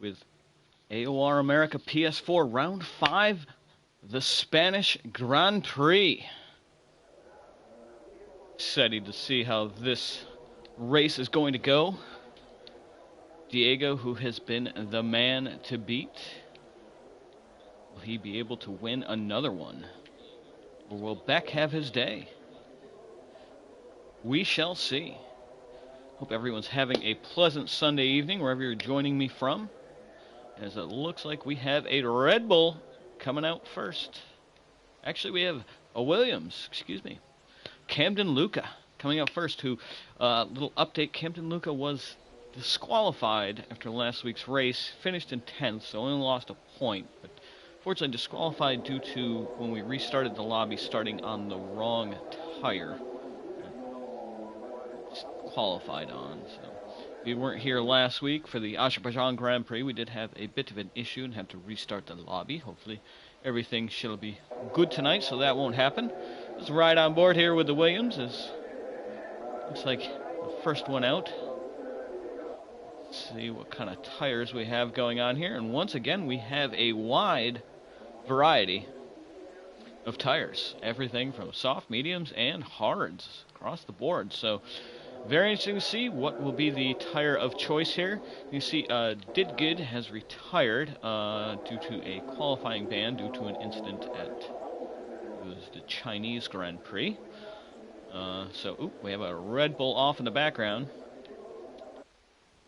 with AOR America PS4 Round 5, the Spanish Grand Prix. Excited to see how this race is going to go. Diego, who has been the man to beat, will he be able to win another one? Or will Beck have his day? We shall see. Hope everyone's having a pleasant Sunday evening wherever you're joining me from, as it looks like we have a Red Bull coming out first. Actually, we have a Williams, Camden Luca coming out first, who, little update, Camden Luca was disqualified after last week's race, finished in 10th, so only lost a point, but fortunately disqualified due to when we restarted the lobby starting on the wrong tire. Qualified on, so we weren't here last week for the Azerbaijan Grand Prix. We did have a bit of an issue and had to restart the lobby. Hopefully everything shall be good tonight, so that won't happen. Let's ride on board here with the Williams. Looks like the first one out. Let's see what kind of tires we have going on here, and once again we have a wide variety of tires, everything from soft, mediums, and hards across the board. So very interesting to see what will be the tire of choice here. You see, Did Good has retired due to a qualifying ban due to an incident at the Chinese Grand Prix. We have a Red Bull off in the background,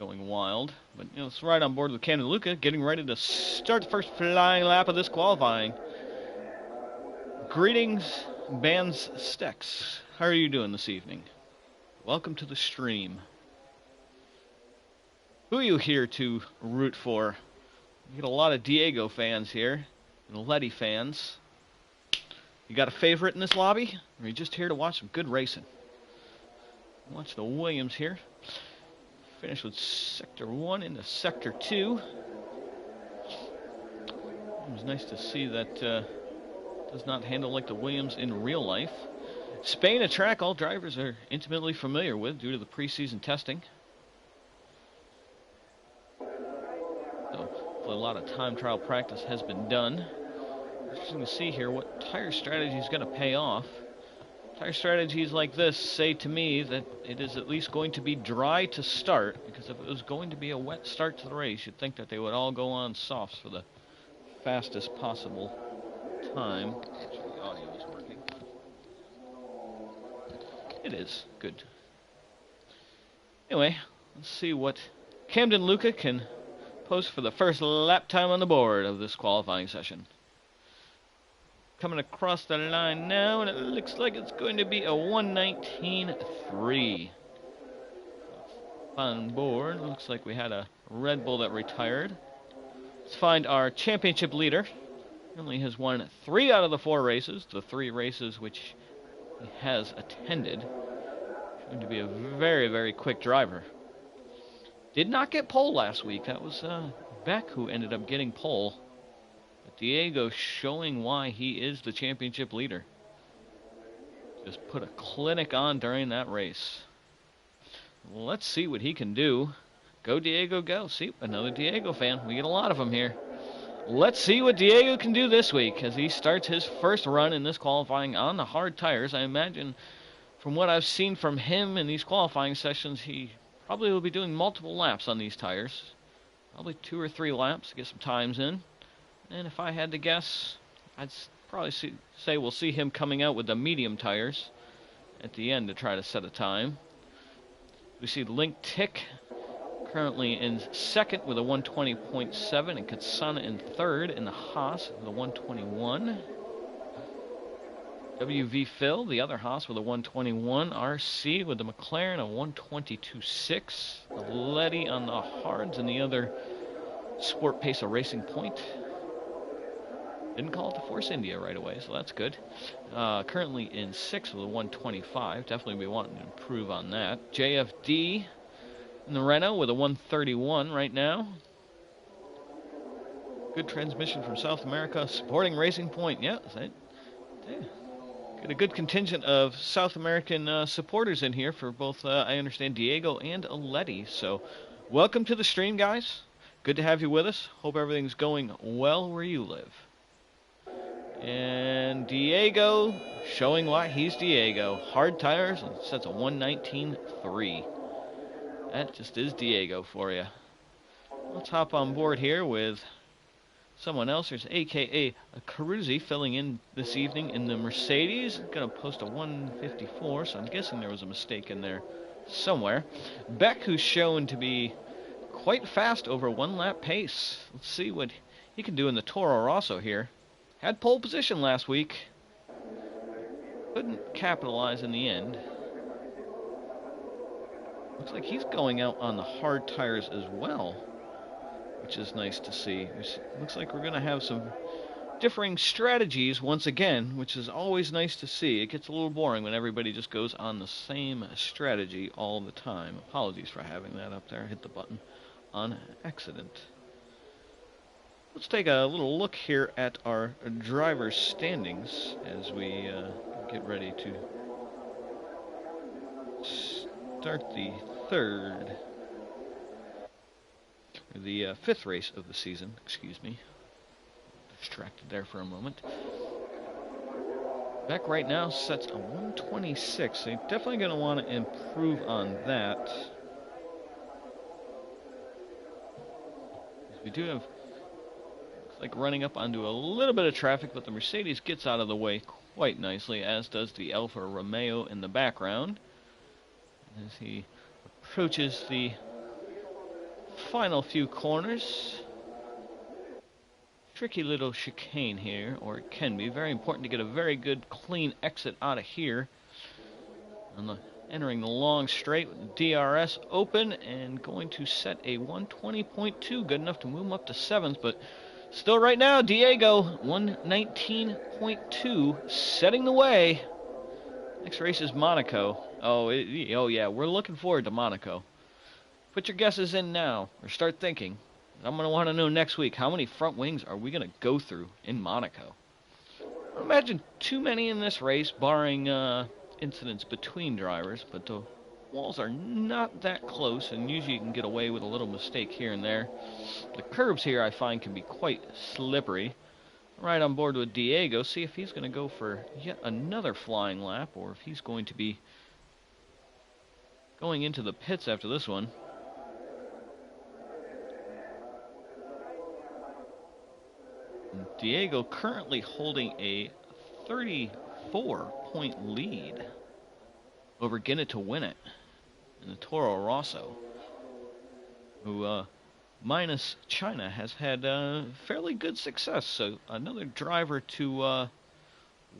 going wild. But let's ride on board with Camden Luca, getting ready to start the first flying lap of this qualifying. Greetings, Bands Stex. How are you doing this evening? Welcome to the stream. Who are you here to root for? You get a lot of Diego fans here, and Letty fans. You got a favorite in this lobby? Or are you just here to watch some good racing? Watch the Williams here. Finish with Sector 1 into Sector 2. It was nice to see that does not handle like the Williams in real life. Spain, a track all drivers are intimately familiar with due to the preseason testing. So, hopefully a lot of time trial practice has been done. Interesting to see here what tire strategy is going to pay off. Tire strategies like this say to me that it is at least going to be dry to start, because if it was going to be a wet start to the race, you'd think that they would all go on softs for the fastest possible time. Actually, the audio is working. It is. Good. Anyway, let's see what Camden Luca can post for the first lap time on the board of this qualifying session. Coming across the line now, and it looks like it's going to be a 1:19.3. On board, looks like we had a Red Bull that retired. Let's find our championship leader. Currently has won 3 out of the 4 races, the 3 races which he has attended. Going to be a very, very quick driver. Did not get pole last week. That was Beck who ended up getting pole. But Diego showing why he is the championship leader. Just put a clinic on during that race. Let's see what he can do. Go Diego, go. See, another Diego fan. We get a lot of them here. Let's see what Diego can do this week as he starts his first run in this qualifying on the hard tires. I imagine from what I've seen from him in these qualifying sessions, he probably will be doing multiple laps on these tires. Probably 2 or 3 laps to get some times in. And if I had to guess, I'd probably say we'll see him coming out with the medium tires at the end to try to set a time. We see Link Tick currently in second with a 120.7, and Katsana in third in the Haas with a 121. WV Phil, the other Haas, with a 121. RC with the McLaren, a 122.6. Letty on the hards and the other Sport Pace, a Racing Point. Didn't call it the Force India right away, so that's good. Currently in 6th with a 125. Definitely be wanting to improve on that. JFD in the Renault with a 131 right now. Good transmission from South America. Sporting Racing Point. Yeah. Got a good contingent of South American supporters in here for both, I understand, Diego and Letty. So welcome to the stream, guys. Good to have you with us. Hope everything's going well where you live. And Diego showing why he's Diego. Hard tires and sets a 119.3. That just is Diego for you. Let's hop on board here with someone else. There's AKA Carusi filling in this evening in the Mercedes. Gonna post a 154, so I'm guessing there was a mistake in there somewhere. Beck, who's shown to be quite fast over 1 lap pace. Let's see what he can do in the Toro Rosso here. Had pole position last week. Couldn't capitalize in the end. Looks like he's going out on the hard tires as well, which is nice to see. Looks like we're going to have some differing strategies once again, which is always nice to see. It gets a little boring when everybody just goes on the same strategy all the time. Apologies for having that up there. Hit the button on accident. Let's take a little look here at our driver's standings as we get ready to start the fifth race of the season. Excuse me. Distracted there for a moment. Beck right now sets a 126, so you're definitely going to want to improve on that. We do have, looks like, running up onto a little bit of traffic, but the Mercedes gets out of the way quite nicely, as does the Alfa Romeo in the background. As he approaches the final few corners. Tricky little chicane here, or it can be. Very important to get a very good, clean exit out of here. Entering the long straight with the DRS open and going to set a 120.2. Good enough to move him up to 7th, but still right now, Diego, 119.2, setting the way. Next race is Monaco. Oh yeah, we're looking forward to Monaco. Put your guesses in now, or start thinking. I'm going to want to know next week, how many front wings are we going to go through in Monaco? I don't imagine too many in this race, barring incidents between drivers, but the walls are not that close, and usually you can get away with a little mistake here and there. The curbs here, I find, can be quite slippery. Right on board with Diego, see if he's going to go for yet another flying lap, or if he's going to be going into the pits after this one. Diego currently holding a 34-point lead over Get It to Win It in the Toro Rosso, who, minus China, has had fairly good success. So another driver to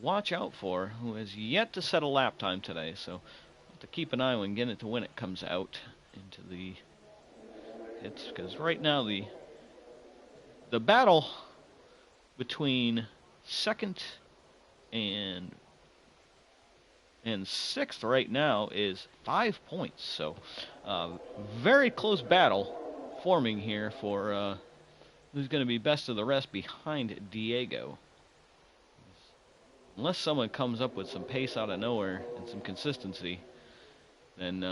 watch out for, who has yet to set a lap time today. So we'll have to keep an eye when Get It to Win It comes out into the hits, because right now the battle between 2nd and 6th right now is 5 points. So very close battle forming here for who's going to be best of the rest behind Diego. Unless someone comes up with some pace out of nowhere and some consistency, then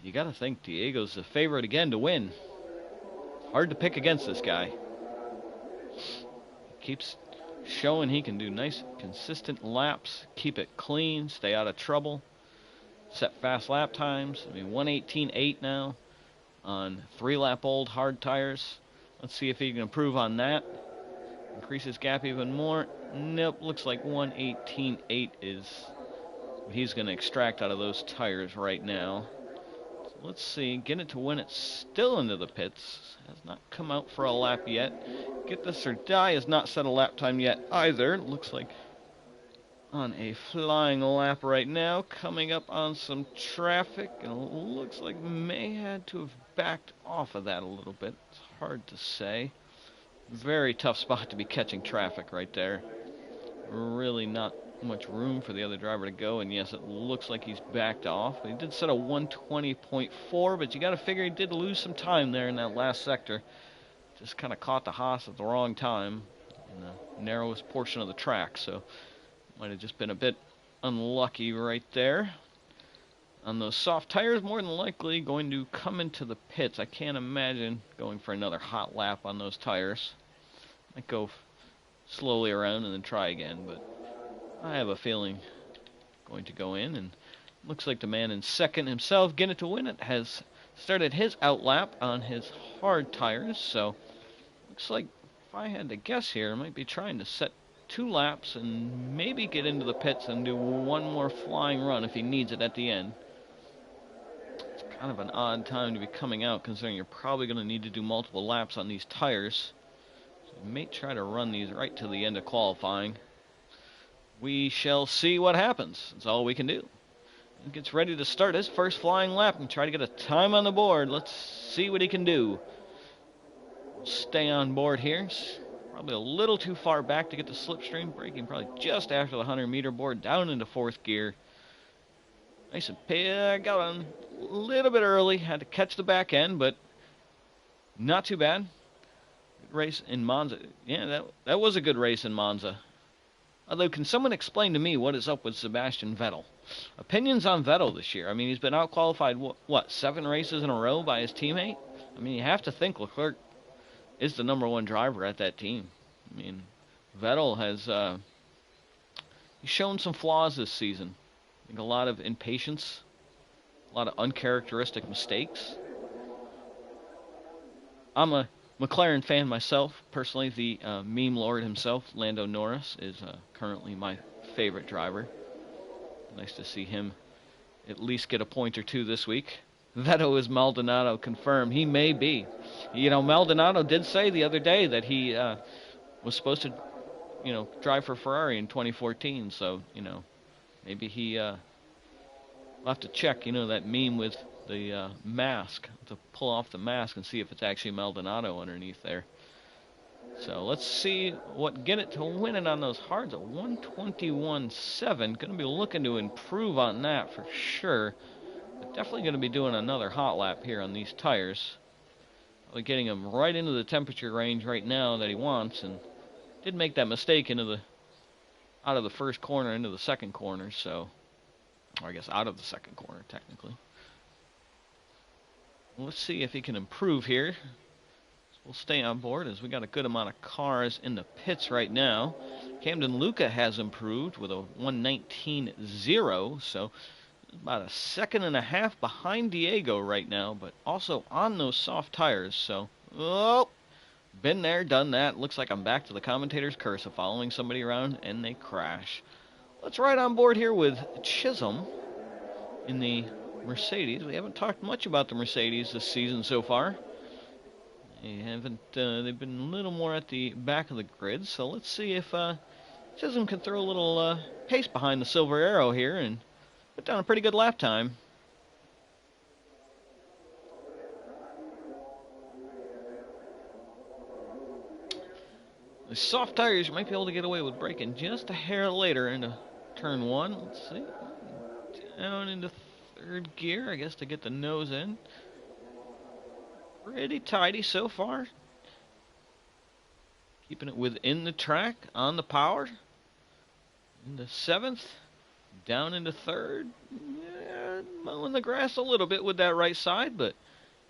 you got to think Diego's the favorite again to win. Hard to pick against this guy. Keeps showing he can do nice, consistent laps, keep it clean, stay out of trouble, set fast lap times. I mean, 118.8 now on 3-lap-old hard tires. Let's see if he can improve on that. Increase his gap even more. Nope, looks like 118.8 is what he's going to extract out of those tires right now. So let's see, Get It to Win It still into the pits. Has not come out for a lap yet. Get This or Die has not set a lap time yet either. Looks like on a flying lap right now, coming up on some traffic, and it looks like may had to have backed off of that a little bit. It's hard to say. Very tough spot to be catching traffic right there. Really not much room for the other driver to go, and yes, it looks like he's backed off. He did set a 120.4, but you got to figure he did lose some time there in that last sector. Just kind of caught the Haas at the wrong time in the narrowest portion of the track, so might have just been a bit unlucky right there. on those soft tires, more than likely going to come into the pits. I can't imagine going for another hot lap on those tires. Might go slowly around and then try again, but I have a feeling going to go in. And looks like the man in second himself, Get It to Win It, has started his outlap on his hard tires. So looks like, if I had to guess here, I might be trying to set 2 laps and maybe get into the pits and do one more flying run if he needs it at the end. It's kind of an odd time to be coming out, considering you're probably going to need to do multiple laps on these tires. So you may try to run these right to the end of qualifying. We shall see what happens. That's all we can do. He gets ready to start his first flying lap and try to get a time on the board. Let's see what he can do. We'll stay on board here. Probably a little too far back to get the slipstream, braking probably just after the 100-meter board, down into 4th gear. Nice and got on a little bit early, had to catch the back end, but not too bad. Good race in Monza. Yeah, that was a good race in Monza. Although, can someone explain to me what is up with Sebastian Vettel? Opinions on Vettel this year. I mean, he's been out-qualified, what, 7 races in a row by his teammate? I mean, you have to think Leclerc is the #1 driver at that team. I mean, Vettel has he's shown some flaws this season. I think a lot of impatience, a lot of uncharacteristic mistakes. I'm a McLaren fan myself, personally. The meme lord himself, Lando Norris, is currently my favorite driver. Nice to see him at least get a point or 2 this week. Vettel is Maldonado confirmed. He may be. You know, Maldonado did say the other day that he was supposed to, drive for Ferrari in 2014. So, maybe he will have to check, that meme with the mask, to pull off the mask and see if it's actually Maldonado underneath there. So let's see what Get It to Win It on those hards at 121.7. Going to be looking to improve on that for sure. But definitely going to be doing another hot lap here on these tires. Probably getting him right into the temperature range right now that he wants. And did make that mistake out of the first corner into the second corner. So, or I guess out of the second corner technically. Let's see if he can improve here. We'll stay on board as we got a good amount of cars in the pits right now. Camden Luca has improved with a 1:19.0, so about a second and a half behind Diego right now, but also on those soft tires. So, been there, done that. Looks like I'm back to the commentator's curse of following somebody around and they crash. Let's ride on board here with Chisholm in the Mercedes. We haven't talked much about the Mercedes this season so far. They haven't. They've been a little more at the back of the grid. So let's see if Chisholm can throw a little pace behind the Silver Arrow here and put down a pretty good lap time. The soft tires, you might be able to get away with braking just a hair later into turn 1. Let's see. Down into 3rd gear, I guess, to get the nose in. Pretty tidy so far. Keeping it within the track, on the power. Into 7th. Down into 3rd. Yeah, mowing the grass a little bit with that right side, but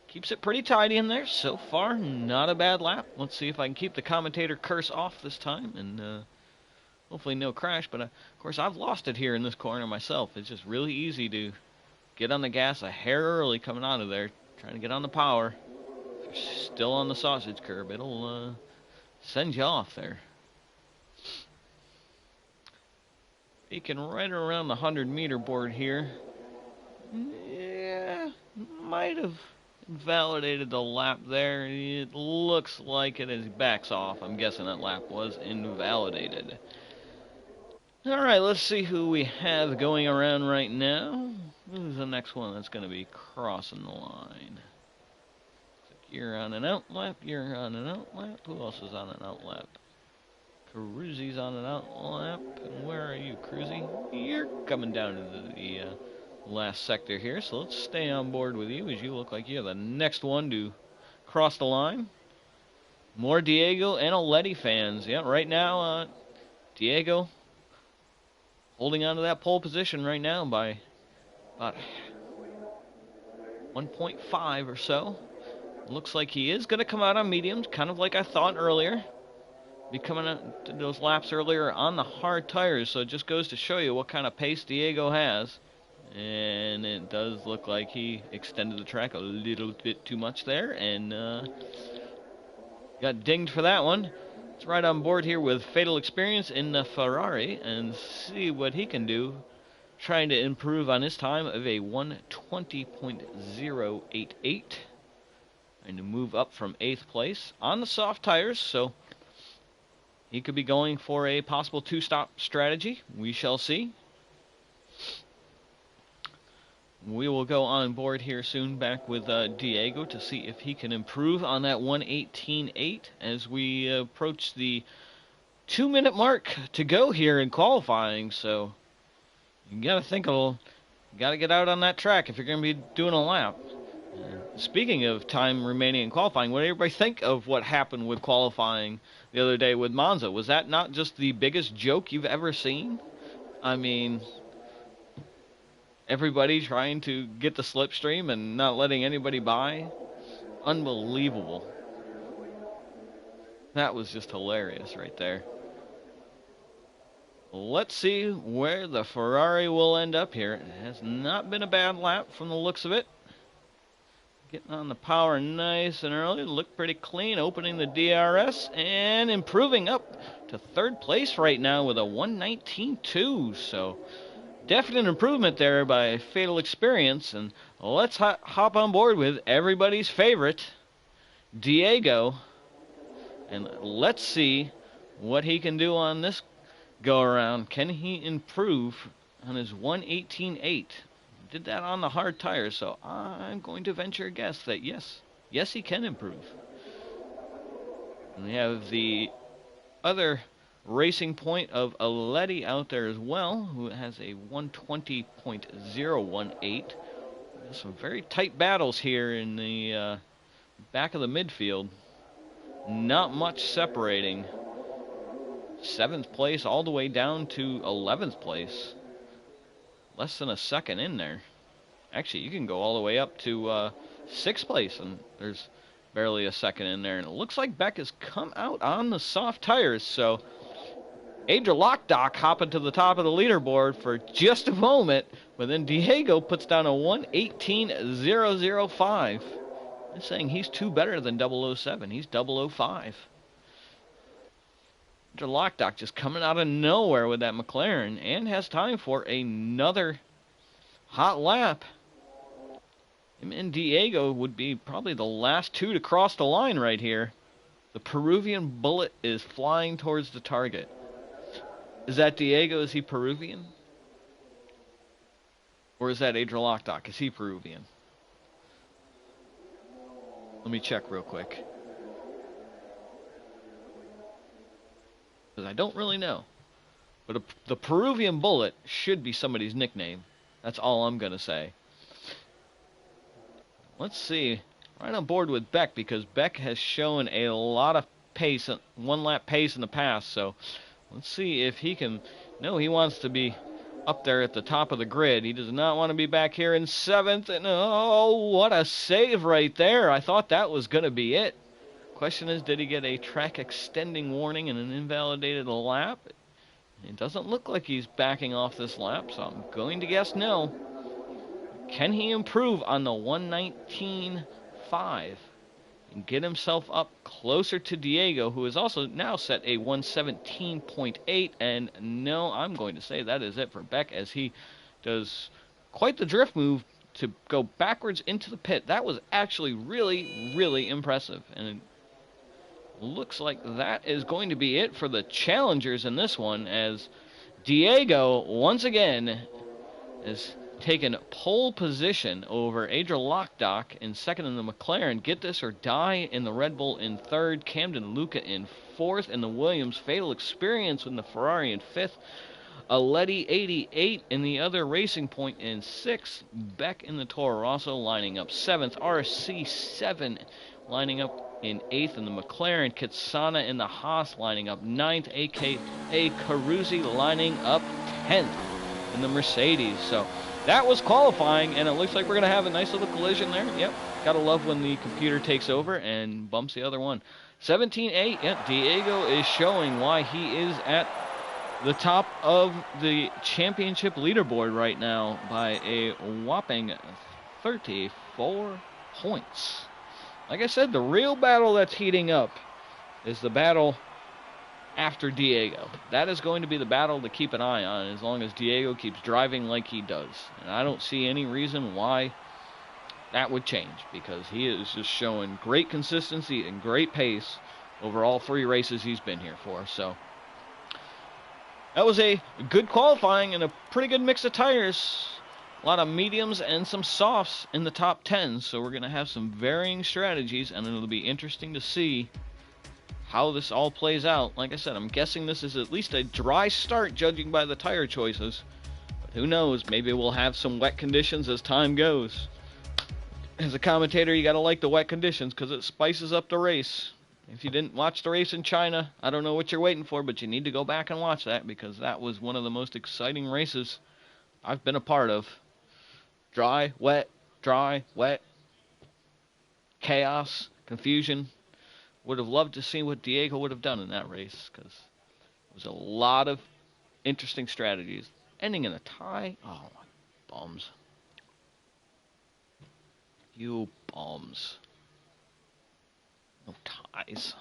keeps it pretty tidy in there. So far, not a bad lap. Let's see if I can keep the commentator curse off this time, and hopefully no crash. But, of course, I've lost it here in this corner myself. It's just really easy to get on the gas a hair early coming out of there, trying to get on the power. If you're still on the sausage curb, it'll send you off there. Peeking right around the 100-meter board here. Yeah, might have invalidated the lap there. It looks like it as he backs off. I'm guessing that lap was invalidated. Alright, let's see who we have going around right now. Who's the next one that's going to be crossing the line? You're on an out lap, you're on an out lap. Who else is on an out lap? Cruzy's on an out lap. And where are you, Cruzy? You're coming down to the last sector here, so let's stay on board with you as you look like you're the next one to cross the line. More Diego and Oletti fans. Yeah, right now, Diego holding on to that pole position right now by about 1.5 or so. Looks like he is going to come out on mediums, kind of like I thought earlier. Be coming out to those laps earlier on the hard tires, so it just goes to show you what kind of pace Diego has. And it does look like he extended the track a little bit too much there, and got dinged for that one. Let's ride on board here with Fatal Experience in the Ferrari and see what he can do, trying to improve on his time of a 1:20.088. And to move up from 8th place on the soft tires, so he could be going for a possible 2-stop strategy. We shall see. We will go on board here soon back with Diego to see if he can improve on that 1:18.8 as we approach the 2-minute mark to go here in qualifying. So you got to think you got to get out on that track if you're going to be doing a lap. Speaking of time remaining in qualifying, what did everybody think of what happened with qualifying the other day with Monza? Was that not just the biggest joke you've ever seen? I mean, everybody trying to get the slipstream and not letting anybody by? Unbelievable. That was just hilarious right there. Let's see where the Ferrari will end up here. It has not been a bad lap from the looks of it. Getting on the power nice and early. Looked pretty clean. Opening the DRS and improving up to 3rd place right now with a 1:19.2. So definite improvement there by Fatal Experience. And let's hop on board with everybody's favorite, Diego. And let's see what he can do on this go around. Can he improve on his 1:18.8? Did that on the hard tires, so I'm going to venture a guess that yes, he can improve. And we have the other racing point of Aletti out there as well, who has a 1:20.018. There's some very tight battles here in the back of the midfield. Not much separating. 7th place all the way down to 11th place. Less than a second in there. Actually, you can go all the way up to 6th place, and there's barely a second in there. And it looks like Beck has come out on the soft tires, so Adrian Lockdock hopping to the top of the leaderboard for just a moment, but then Diego puts down a 1:18.005. I'm saying he's 2 better than 007. He's 005. Lockdock just coming out of nowhere with that McLaren and has time for another hot lap. Him and Diego would be probably the last 2 to cross the line right here. The Peruvian bullet is flying towards the target. Is that Diego? Is he Peruvian? Or is that Adrian Lockdock? Is he Peruvian? Let me check real quick. I don't really know. But the Peruvian bullet should be somebody's nickname. That's all I'm going to say. Let's see. Right on board with Beck, because Beck has shown a lot of pace, 1-lap pace in the past. So let's see if he can. No, he wants to be up there at the top of the grid. He does not want to be back here in 7th. And oh, what a save right there. I thought that was going to be it. Question is, did he get a track extending warning and an invalidated lap? It doesn't look like he's backing off this lap, so I'm going to guess no. Can he improve on the 1:19.5 and get himself up closer to Diego, who is also now set a 1:17.8? And no, I'm going to say that is it for Beck, as he does quite the drift move to go backwards into the pit. That was actually really, really impressive. And looks like that is going to be it for the challengers in this one, as Diego once again has taken pole position over Adrian Lockdock in 2nd in the McLaren. Get this or die in the Red Bull in 3rd. Camden Luca in 4th in the Williams. Fatal Experience in the Ferrari in 5th. Aletti 88 in the other Racing Point in 6th. Beck in the Toro Rosso lining up 7th. RC7 lining up in 8th in the McLaren. Kitsana in the Haas lining up 9th. A.K.A. Carusi lining up 10th in the Mercedes. So that was qualifying, and it looks like we're going to have a nice little collision there. Yep, gotta love when the computer takes over and bumps the other one. 17-8, yeah, Diego is showing why he is at the top of the championship leaderboard right now by a whopping 34 points. Like I said, the real battle that's heating up is the battle after Diego. That is going to be the battle to keep an eye on as long as Diego keeps driving like he does. And I don't see any reason why that would change, because he is just showing great consistency and great pace over all 3 races he's been here for. So that was a good qualifying and a pretty good mix of tires. A lot of mediums and some softs in the top 10. So we're going to have some varying strategies, and it'll be interesting to see how this all plays out. Like I said, I'm guessing this is at least a dry start judging by the tire choices. But who knows, maybe we'll have some wet conditions as time goes. As a commentator, you gotta like the wet conditions because it spices up the race. If you didn't watch the race in China, I don't know what you're waiting for, but you need to go back and watch that, because that was one of the most exciting races I've been a part of. Dry, wet, chaos, confusion. Would have loved to see what Diego would have done in that race, because it was a lot of interesting strategies. Ending in a tie? Oh, my bums. You bums. No ties.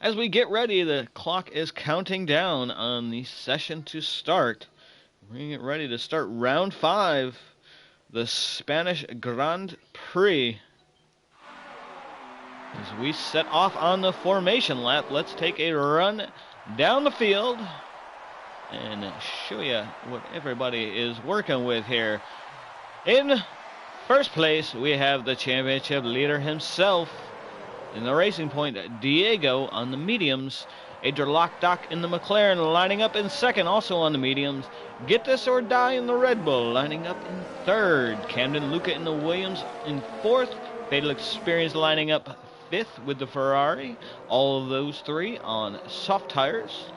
As we get ready, the clock is counting down on the session to start. We're going to get ready to start round 5, the Spanish Grand Prix. As we set off on the formation lap, let's take a run down the field and show you what everybody is working with here. In first place, we have the championship leader himself. In the Racing Point, Diego on the mediums. Adrian Lockdock in the McLaren lining up in second, also on the mediums. Get This or Die in the Red Bull lining up in third. Camden Luca in the Williams in fourth. Fatal Experience lining up fifth with the Ferrari. All of those 3 on soft tires.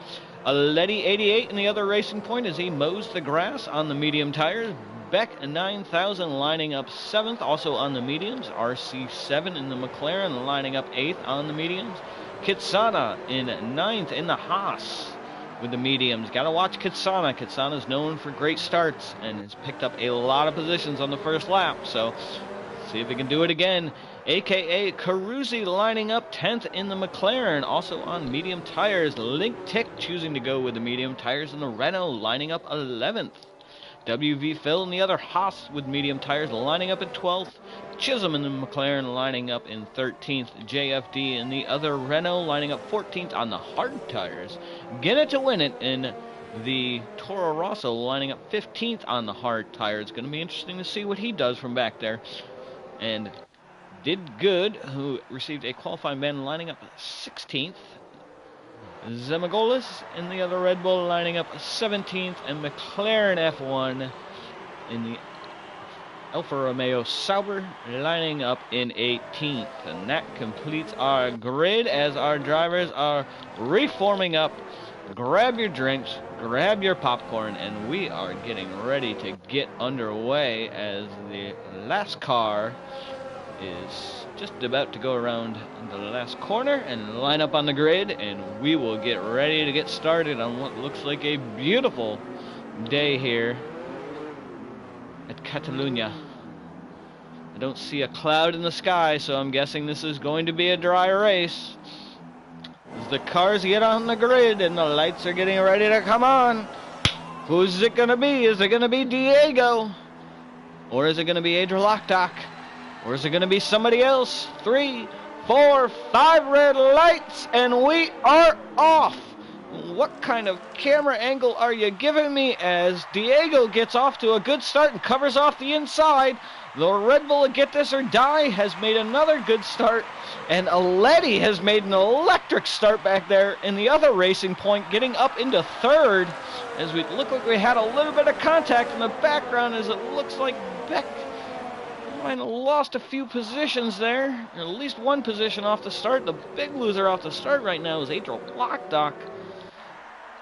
Letty 88 in the other Racing Point as he mows the grass on the medium tires. Beck 9000 lining up 7th, also on the mediums. RC7 in the McLaren lining up 8th on the mediums. Kitsana in 9th in the Haas with the mediums. Gotta watch Kitsana. Kitsana's known for great starts and has picked up a lot of positions on the first lap. So, see if he can do it again. AKA Carusi lining up 10th in the McLaren, also on medium tires. Link Tick choosing to go with the medium tires in the Renault, lining up 11th. WV Phil in the other Haas with medium tires lining up in 12th. Chisholm in the McLaren lining up in 13th. JFD in the other Renault lining up 14th on the hard tires. Get It to Win It in the Toro Rosso lining up 15th on the hard tires. Going to be interesting to see what he does from back there. And Did Good, who received a qualifying ban, lining up 16th. Zemagolis in the other Red Bull lining up 17th, and McLaren F1 in the Alfa Romeo Sauber lining up in 18th. And that completes our grid as our drivers are reforming up. Grab your drinks, grab your popcorn, and we are getting ready to get underway as the last car is just about to go around the last corner and line up on the grid, and we will get ready to get started on what looks like a beautiful day here at Catalunya. I don't see a cloud in the sky, so I'm guessing this is going to be a dry race. As the cars get on the grid and the lights are getting ready to come on, who's it going to be? Is it going to be Diego? Or is it going to be Adrian Lockdock? Or is it going to be somebody else? 3, 4, 5 red lights, and we are off. What kind of camera angle are you giving me as Diego gets off to a good start and covers off the inside? The Red Bull Get This or Die has made another good start, and Letty has made an electric start back there in the other Racing Point, getting up into third as we look like we had a little bit of contact in the background, as it looks like Beck might have lost a few positions there, or at least one position off the start. The big loser off the start right now is Adrian Lockdock,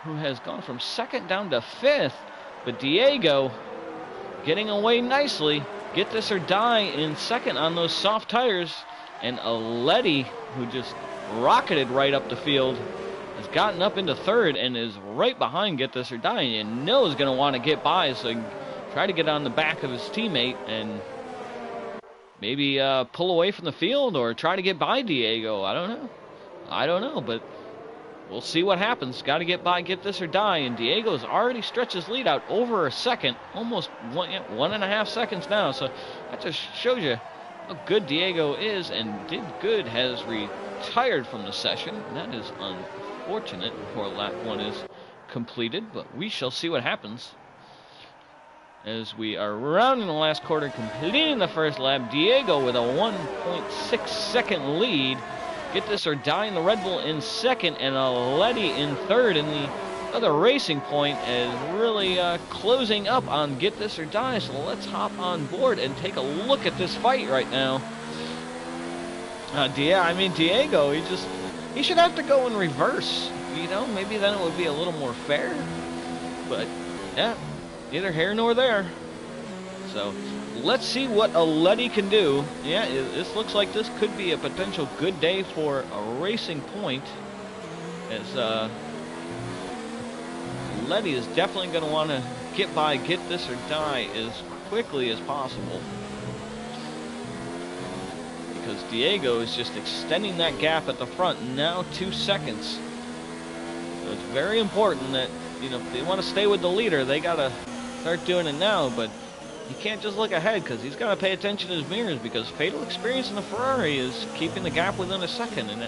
who has gone from second down to fifth. But Diego getting away nicely. Get this or die in second on those soft tires. And Letty, who just rocketed right up the field, has gotten up into third and is right behind Get This or Die. And you know is going to want to get by, so try to get on the back of his teammate and maybe pull away from the field or try to get by Diego. I don't know, but we'll see what happens. Got to get by Get This or Die, and Diego's already stretched his lead out over a second, almost 1.5 seconds now. So that just shows you how good Diego is, and did good, has retired from the session. That is unfortunate before lap 1 is completed, but we shall see what happens. As we are rounding the last quarter, completing the first lap, Diego with a 1.6 second lead. Get This or Die in the Red Bull in second, and Letty in third. And the other Racing Point is really closing up on Get This or Die. So let's hop on board and take a look at this fight right now. Diego, he should have to go in reverse. Maybe then it would be a little more fair. But yeah, neither here nor there. So let's see what Letty can do. Yeah, this looks like this could be a potential good day for a Racing Point, as Letty is definitely going to want to get by Get This or Die as quickly as possible, because Diego is just extending that gap at the front, now 2 seconds. So it's very important that, if they want to stay with the leader, they got to start doing it now. But he can't just look ahead, because he's got to pay attention to his mirrors, because Fatal Experience in the Ferrari is keeping the gap within a second. And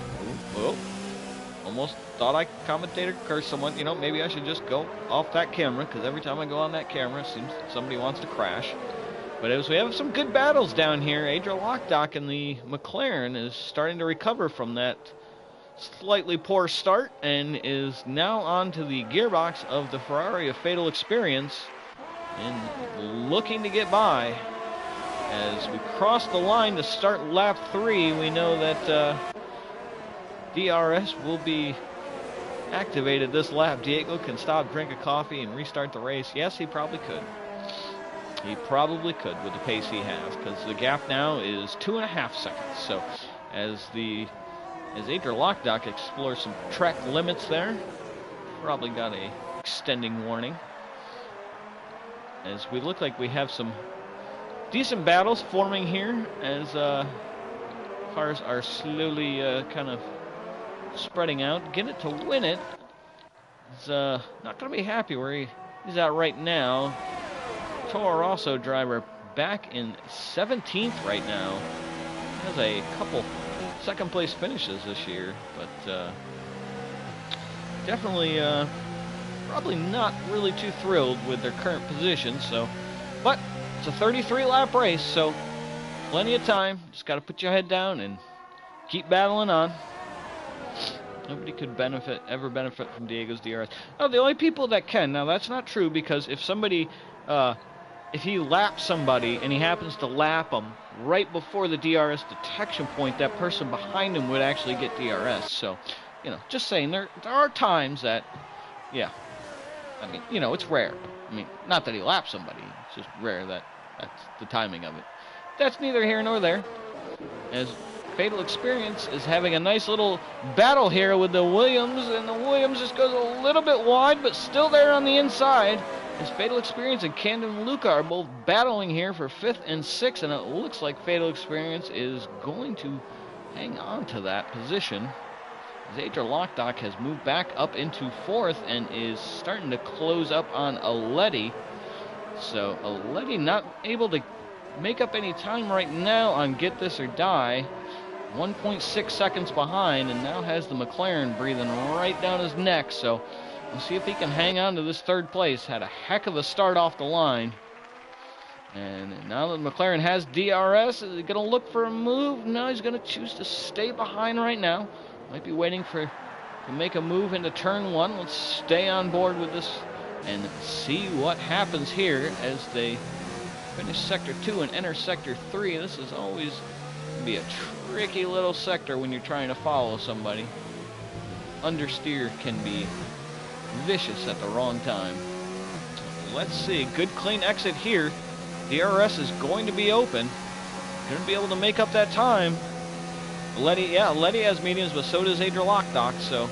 almost thought I commentated cursed someone. Maybe I should just go off that camera, because every time I go on that camera, it seems somebody wants to crash. But as we have some good battles down here, Adrian Lockdock in the McLaren is starting to recover from that slightly poor start, and is now on to the gearbox of the Ferrari of Fatal Experience, and looking to get by. As we cross the line to start lap 3, we know that DRS will be activated this lap. Diego can stop, drink a coffee, and restart the race. Yes, he probably could. He probably could with the pace he has, because the gap now is 2.5 seconds. So as Adrian Lockdock explores some track limits there, probably got a extending warning. As we look like we have some decent battles forming here, as cars are slowly kind of spreading out. Get it to win it. He's not going to be happy where he's at right now. Toro Rosso driver back in 17th right now. He has a couple second place finishes this year, but definitely probably not really too thrilled with their current position. So, but it's a 33 lap race, so plenty of time. Just got to put your head down and keep battling on. Nobody could ever benefit from Diego's DRS. No, the only people that can. Now that's not true, because if somebody if he laps somebody and he happens to lap them right before the DRS detection point, that person behind him would actually get DRS. So, just saying, there are times that, yeah, it's rare. Not that he laps somebody, it's just rare that's the timing of it. That's neither here nor there, as Fatal Experience is having a nice little battle here with the Williams, and the Williams just goes a little bit wide, but still there on the inside. As Fatal Experience and Camden Luca are both battling here for 5th and 6th, and it looks like Fatal Experience is going to hang on to that position. As Adrian Lockdock has moved back up into 4th and is starting to close up on Letty. So Letty not able to make up any time right now on Get This or Die. 1.6 seconds behind, and now has the McLaren breathing right down his neck. So we'll see if he can hang on to this 3rd place. Had a heck of a start off the line. And now that McLaren has DRS, is he going to look for a move? No, he's going to choose to stay behind right now. Might be waiting to make a move into turn 1. Let's stay on board with this and see what happens here as they finish Sector 2 and enter Sector 3. This is always going to be a tricky little sector when you're trying to follow somebody. Understeer can be vicious at the wrong time. Let's see. Good clean exit here DRS is going to be open. Going to be able to make up that time. Letty has mediums, but so does Adrian Lockdock, so...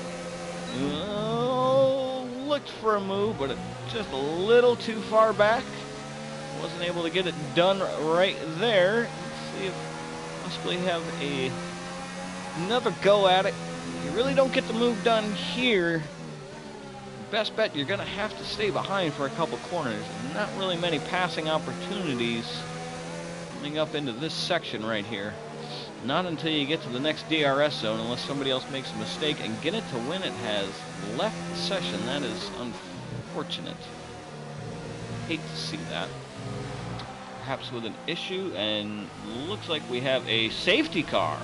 looked for a move, but just a little too far back. Wasn't able to get it done right there. Let's see if possibly have another go at it. You really don't get the move done here. Best bet, you're going to have to stay behind for a couple corners. Not really many passing opportunities coming up into this section right here. Not until you get to the next DRS zone, unless somebody else makes a mistake. And Get It to Win It has left the session. That is unfortunate. Hate to see that. Perhaps with an issue, and looks like we have a safety car.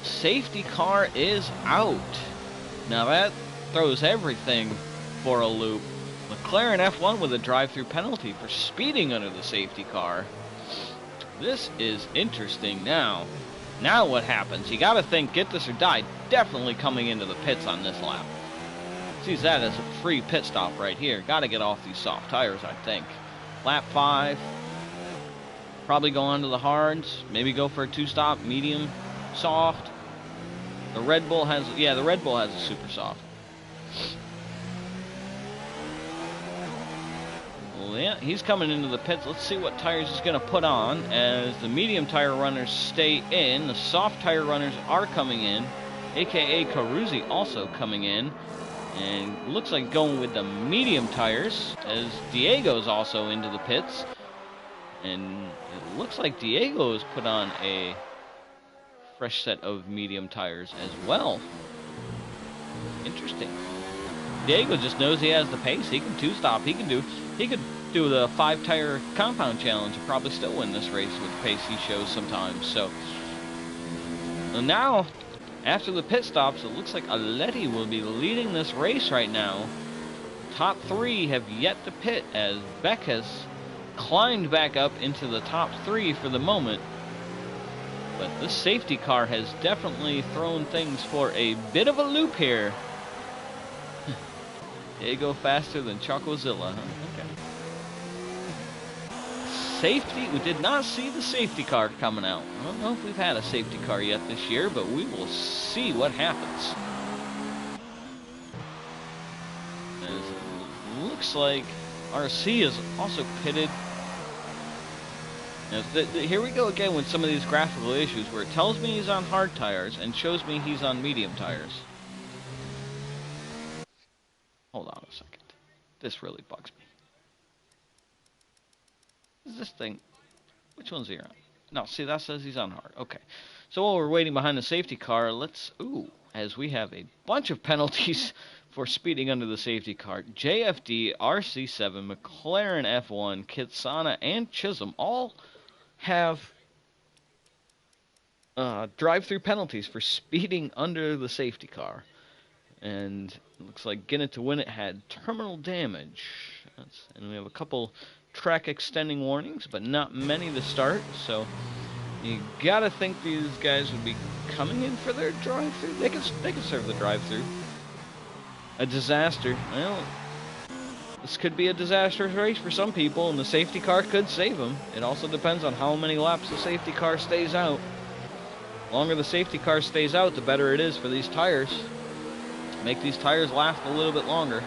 Safety car is out. Now that throws everything for a loop. McLaren F1 with a drive-through penalty for speeding under the safety car. This is interesting now. Now what happens? You gotta think Get This or Die definitely coming into the pits on this lap. Sees that as a free pit stop right here. Gotta get off these soft tires, I think. Lap 5. Probably go on to the hards. Maybe go for a 2-stop, medium, soft. The Red Bull has, the Red Bull has a super soft. Well, yeah, he's coming into the pits. Let's see what tires he's going to put on as the medium tire runners stay in. The soft tire runners are coming in, a.k.a. Carusi also coming in. And looks like going with the medium tires as Diego's also into the pits. And it looks like Diego has put on a fresh set of medium tires as well. Interesting. Diego just knows he has the pace. He can 2-stop. He could do the 5-tire compound challenge and probably still win this race with the pace he shows sometimes. So now, after the pit stops, it looks like Aletti will be leading this race right now. Top 3 have yet to pit as Beck has climbed back up into the top 3 for the moment. But this safety car has definitely thrown things for a bit of a loop here. Diego faster than Chocozilla, huh? Okay. Safety, we did not see the safety car coming out. I don't know if we've had a safety car yet this year, but we will see what happens. As it looks like RC is also pitted. Now, here we go again with some of these graphical issues where it tells me he's on hard tires and shows me he's on medium tires. Hold on a second. This really bugs me. Is this thing... Which one's he on? No, see, that says he's on hard. Okay. So while we're waiting behind the safety car, let's... as we have a bunch of penalties for speeding under the safety car. JFD, RC7, McLaren F1, Kitsana, and Chisholm all have drive-through penalties for speeding under the safety car. And it looks like Get It to Win It had terminal damage. And we have a couple track extending warnings, but not many to start. So you gotta think these guys would be coming in for their drive-through. They can serve the drive-through. A disaster. Well, this could be a disastrous race for some people, and the safety car could save them. It also depends on how many laps the safety car stays out. The longer the safety car stays out, the better it is for these tires. Make these tires last a little bit longer.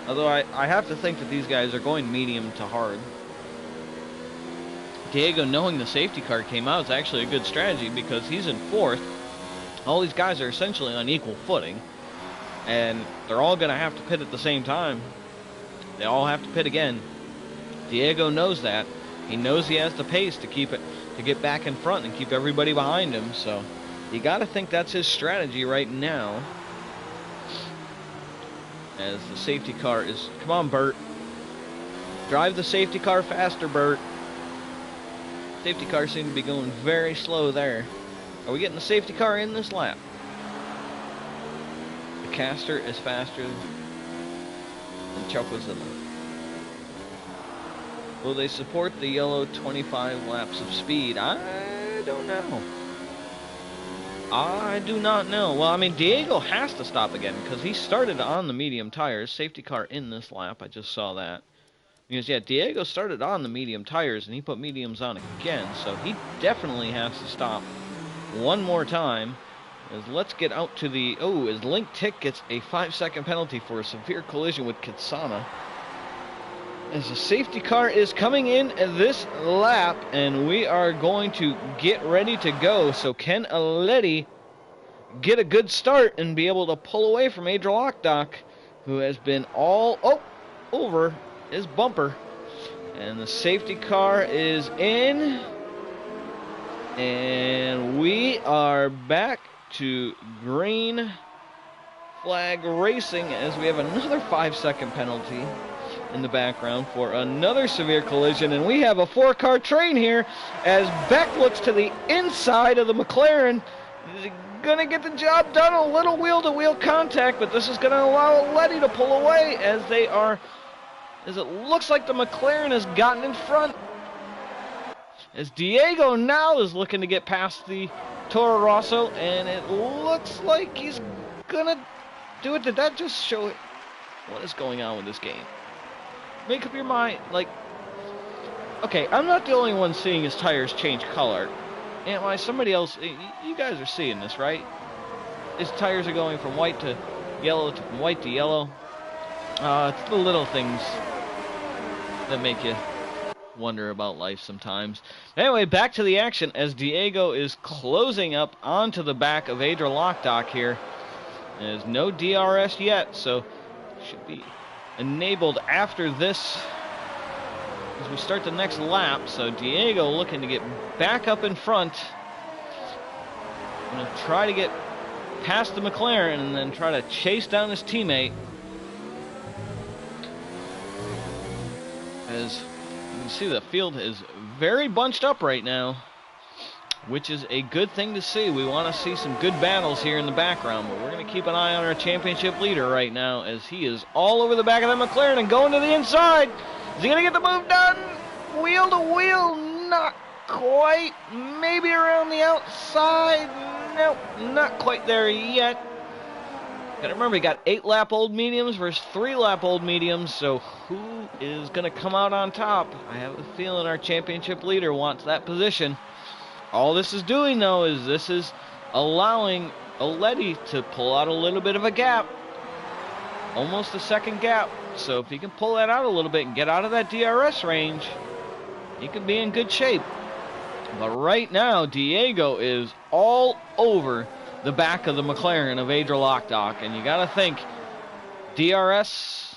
Although I have to think that these guys are going medium to hard. Diego, knowing the safety car came out, is actually a good strategy because he's in 4th. All these guys are essentially on equal footing. And they're all going to have to pit at the same time. They all have to pit again. Diego knows that. He knows he has the pace to get back in front and keep everybody behind him. So you got to think that's his strategy right now. As the safety car is... Come on, Bert. Drive the safety car faster, Bert. Safety car seems to be going very slow there. Are we getting the safety car in this lap? The Caster is faster than Chocozilla. Will they support the yellow 25 laps of speed? I don't know. I do not know. Well, I mean, Diego has to stop again because he started on the medium tires. Safety car in this lap. I just saw that. Because, yeah, Diego started on the medium tires, and he put mediums on again, so he definitely has to stop one more time. As let's get out to the... Oh, as Link Tick gets a 5-second penalty for a severe collision with Kitsana. As the safety car is coming in this lap, and we are going to get ready to go. So can Aleti get a good start and be able to pull away from Adriel Lockdock, who has been all over his bumper? And the safety car is in, and we are back to green flag racing as we have another 5-second penalty in the background for another severe collision, and we have a 4-car train here as Beck looks to the inside of the McLaren. He's gonna get the job done. A little wheel-to-wheel contact, but this is gonna allow Letty to pull away as it looks like the McLaren has gotten in front. As Diego now is looking to get past the Toro Rosso, and it looks like he's gonna do it. Did that just show it? What is going on with this game? Make up your mind. Like, okay, I'm not the only one seeing his tires change color. And why somebody else, you guys are seeing this, right? His tires are going from white to yellow to from white to yellow. It's the little things that make you wonder about life sometimes. Anyway, back to the action as Diego is closing up onto the back of Adriel Lockdock here. There's no DRS yet, so should be enabled after this as we start the next lap. So Diego looking to get back up in front. Gonna try to get past the McLaren and then try to chase down his teammate. As you can see, the field is very bunched up right now, which is a good thing to see. We want to see some good battles here in the background, but we're going to keep an eye on our championship leader right now as he is all over the back of that McLaren and going to the inside. Is he going to get the move done? Wheel to wheel, not quite. Maybe around the outside. Nope, not quite there yet. Gotta remember, he got 8-lap-old mediums versus 3-lap-old mediums, so who is going to come out on top? I have a feeling our championship leader wants that position. All this is doing, though, is this is allowing Aleti to pull out a little bit of a gap. Almost a second gap. So if he can pull that out a little bit and get out of that DRS range, he could be in good shape. But right now, Diego is all over the back of the McLaren of Adriel Lockdock. And you got to think, DRS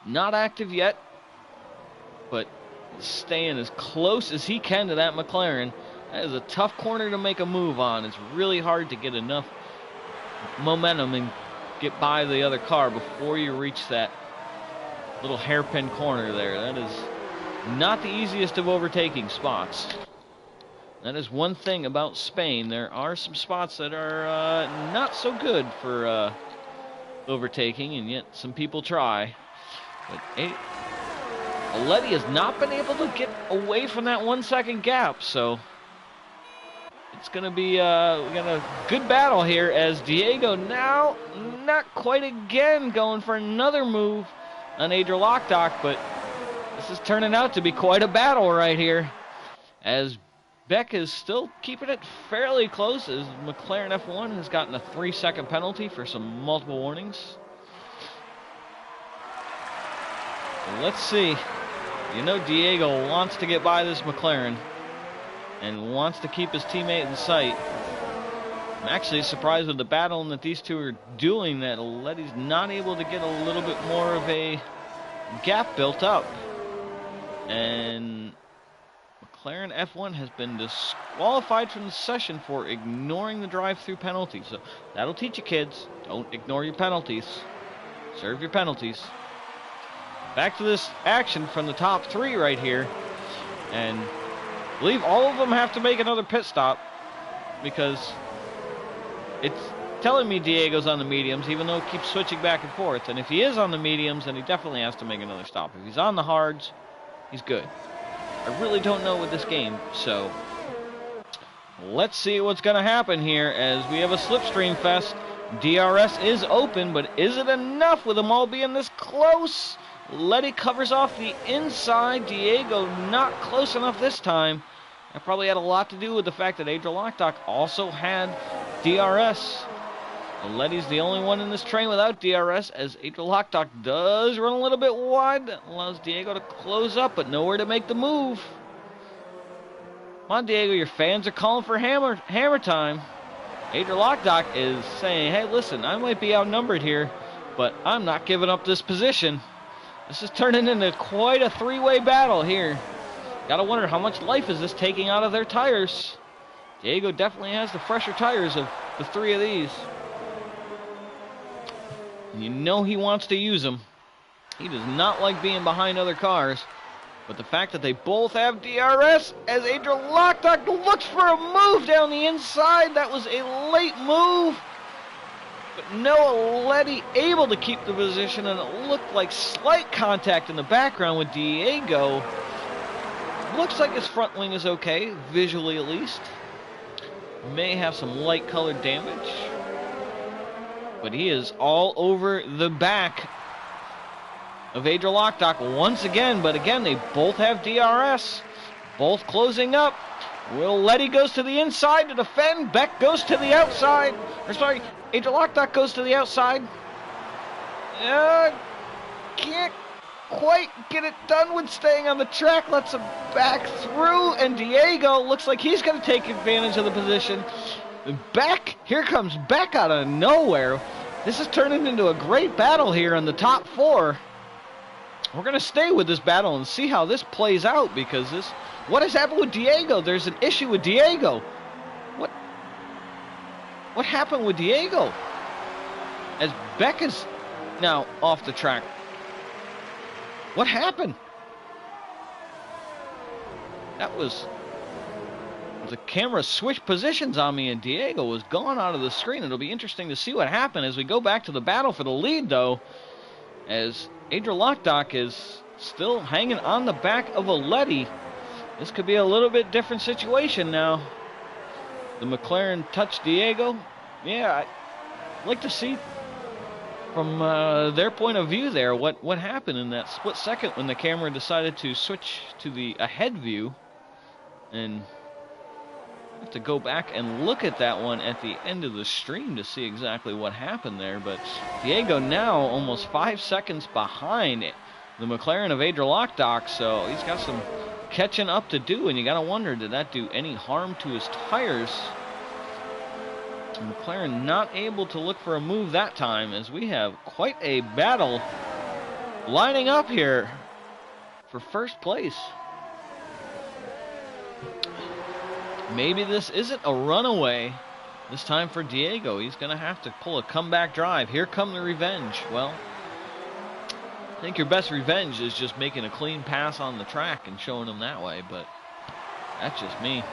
not active yet, but staying as close as he can to that McLaren. That is a tough corner to make a move on. It's really hard to get enough momentum and get by the other car before you reach that little hairpin corner there. That is not the easiest of overtaking spots. That is one thing about Spain. There are some spots that are not so good for overtaking, and yet some people try. But Aleti has not been able to get away from that 1-second gap, so it's going to be we got a good battle here as Diego now not quite again going for another move on Adriel Lockdock, but this is turning out to be quite a battle right here as Beck is still keeping it fairly close as McLaren F1 has gotten a 3-second penalty for some multiple warnings. So let's see. You know Diego wants to get by this McLaren and wants to keep his teammate in sight. I'm actually surprised with the battle that these two are doing that Aleti's not able to get a little bit more of a gap built up. And McLaren F1 has been disqualified from the session for ignoring the drive-through penalty. So that'll teach you, kids. Don't ignore your penalties. Serve your penalties. Back to this action from the top 3 right here. And I believe all of them have to make another pit stop because it's telling me Diego's on the mediums, even though it keeps switching back and forth. And if he is on the mediums, then he definitely has to make another stop. If he's on the hards, he's good. I really don't know with this game, so let's see what's going to happen here as we have a slipstream fest. DRS is open, but is it enough with them all being this close? Letty covers off the inside. Diego not close enough this time. That probably had a lot to do with the fact that Adrian Lockdock also had DRS. Letty's the only one in this train without DRS, as Adrian Lockdock does run a little bit wide. That allows Diego to close up, but nowhere to make the move. Come on, Diego, your fans are calling for hammer time. Adrian Lockdock is saying, hey, listen, I might be outnumbered here, but I'm not giving up this position. This is turning into quite a three-way battle here. Gotta wonder how much life is this taking out of their tires. Diego definitely has the fresher tires of the three of these. And you know he wants to use them. He does not like being behind other cars. But the fact that they both have DRS, as Adrian Lockdock looks for a move down the inside. That was a late move. But Noah Letty able to keep the position, and it looked like slight contact in the background with Diego. Looks like his front wing is okay, visually at least. May have some light colored damage. But he is all over the back of Adrian Lockdock once again. But again, they both have DRS. Both closing up. Will Letty goes to the inside to defend. Beck goes to the outside. Or sorry, Adrian Lockdock goes to the outside. Can't quite get it done with staying on the track. Lets him back through. And Diego looks like he's going to take advantage of the position. Beck, here comes Beck out of nowhere. This is turning into a great battle here on the top four. We're going to stay with this battle and see how this plays out, because what has happened with Diego? There's an issue with Diego. What happened with Diego? As Beck is now off the track. What happened? That was... The camera switched positions on me and Diego was gone out of the screen. It'll be interesting to see what happened as we go back to the battle for the lead, though, as Adrian Lockdock is still hanging on the back of a Letty. This could be a little bit different situation now. The McLaren touched Diego. Yeah, I'd like to see from their point of view there what happened in that split second when the camera decided to switch to the ahead view. And I have to go back and look at that one at the end of the stream to see exactly what happened there. But Diego now almost 5 seconds behind the McLaren of Adrian Lockdock, so he's got some catching up to do, and you gotta wonder, did that do any harm to his tires? McLaren not able to look for a move that time, as we have quite a battle lining up here for first place. Maybe this isn't a runaway this time for Diego. He's going to have to pull a comeback drive. Here come the revenge. Well, I think your best revenge is just making a clean pass on the track and showing them that way, but that's just me.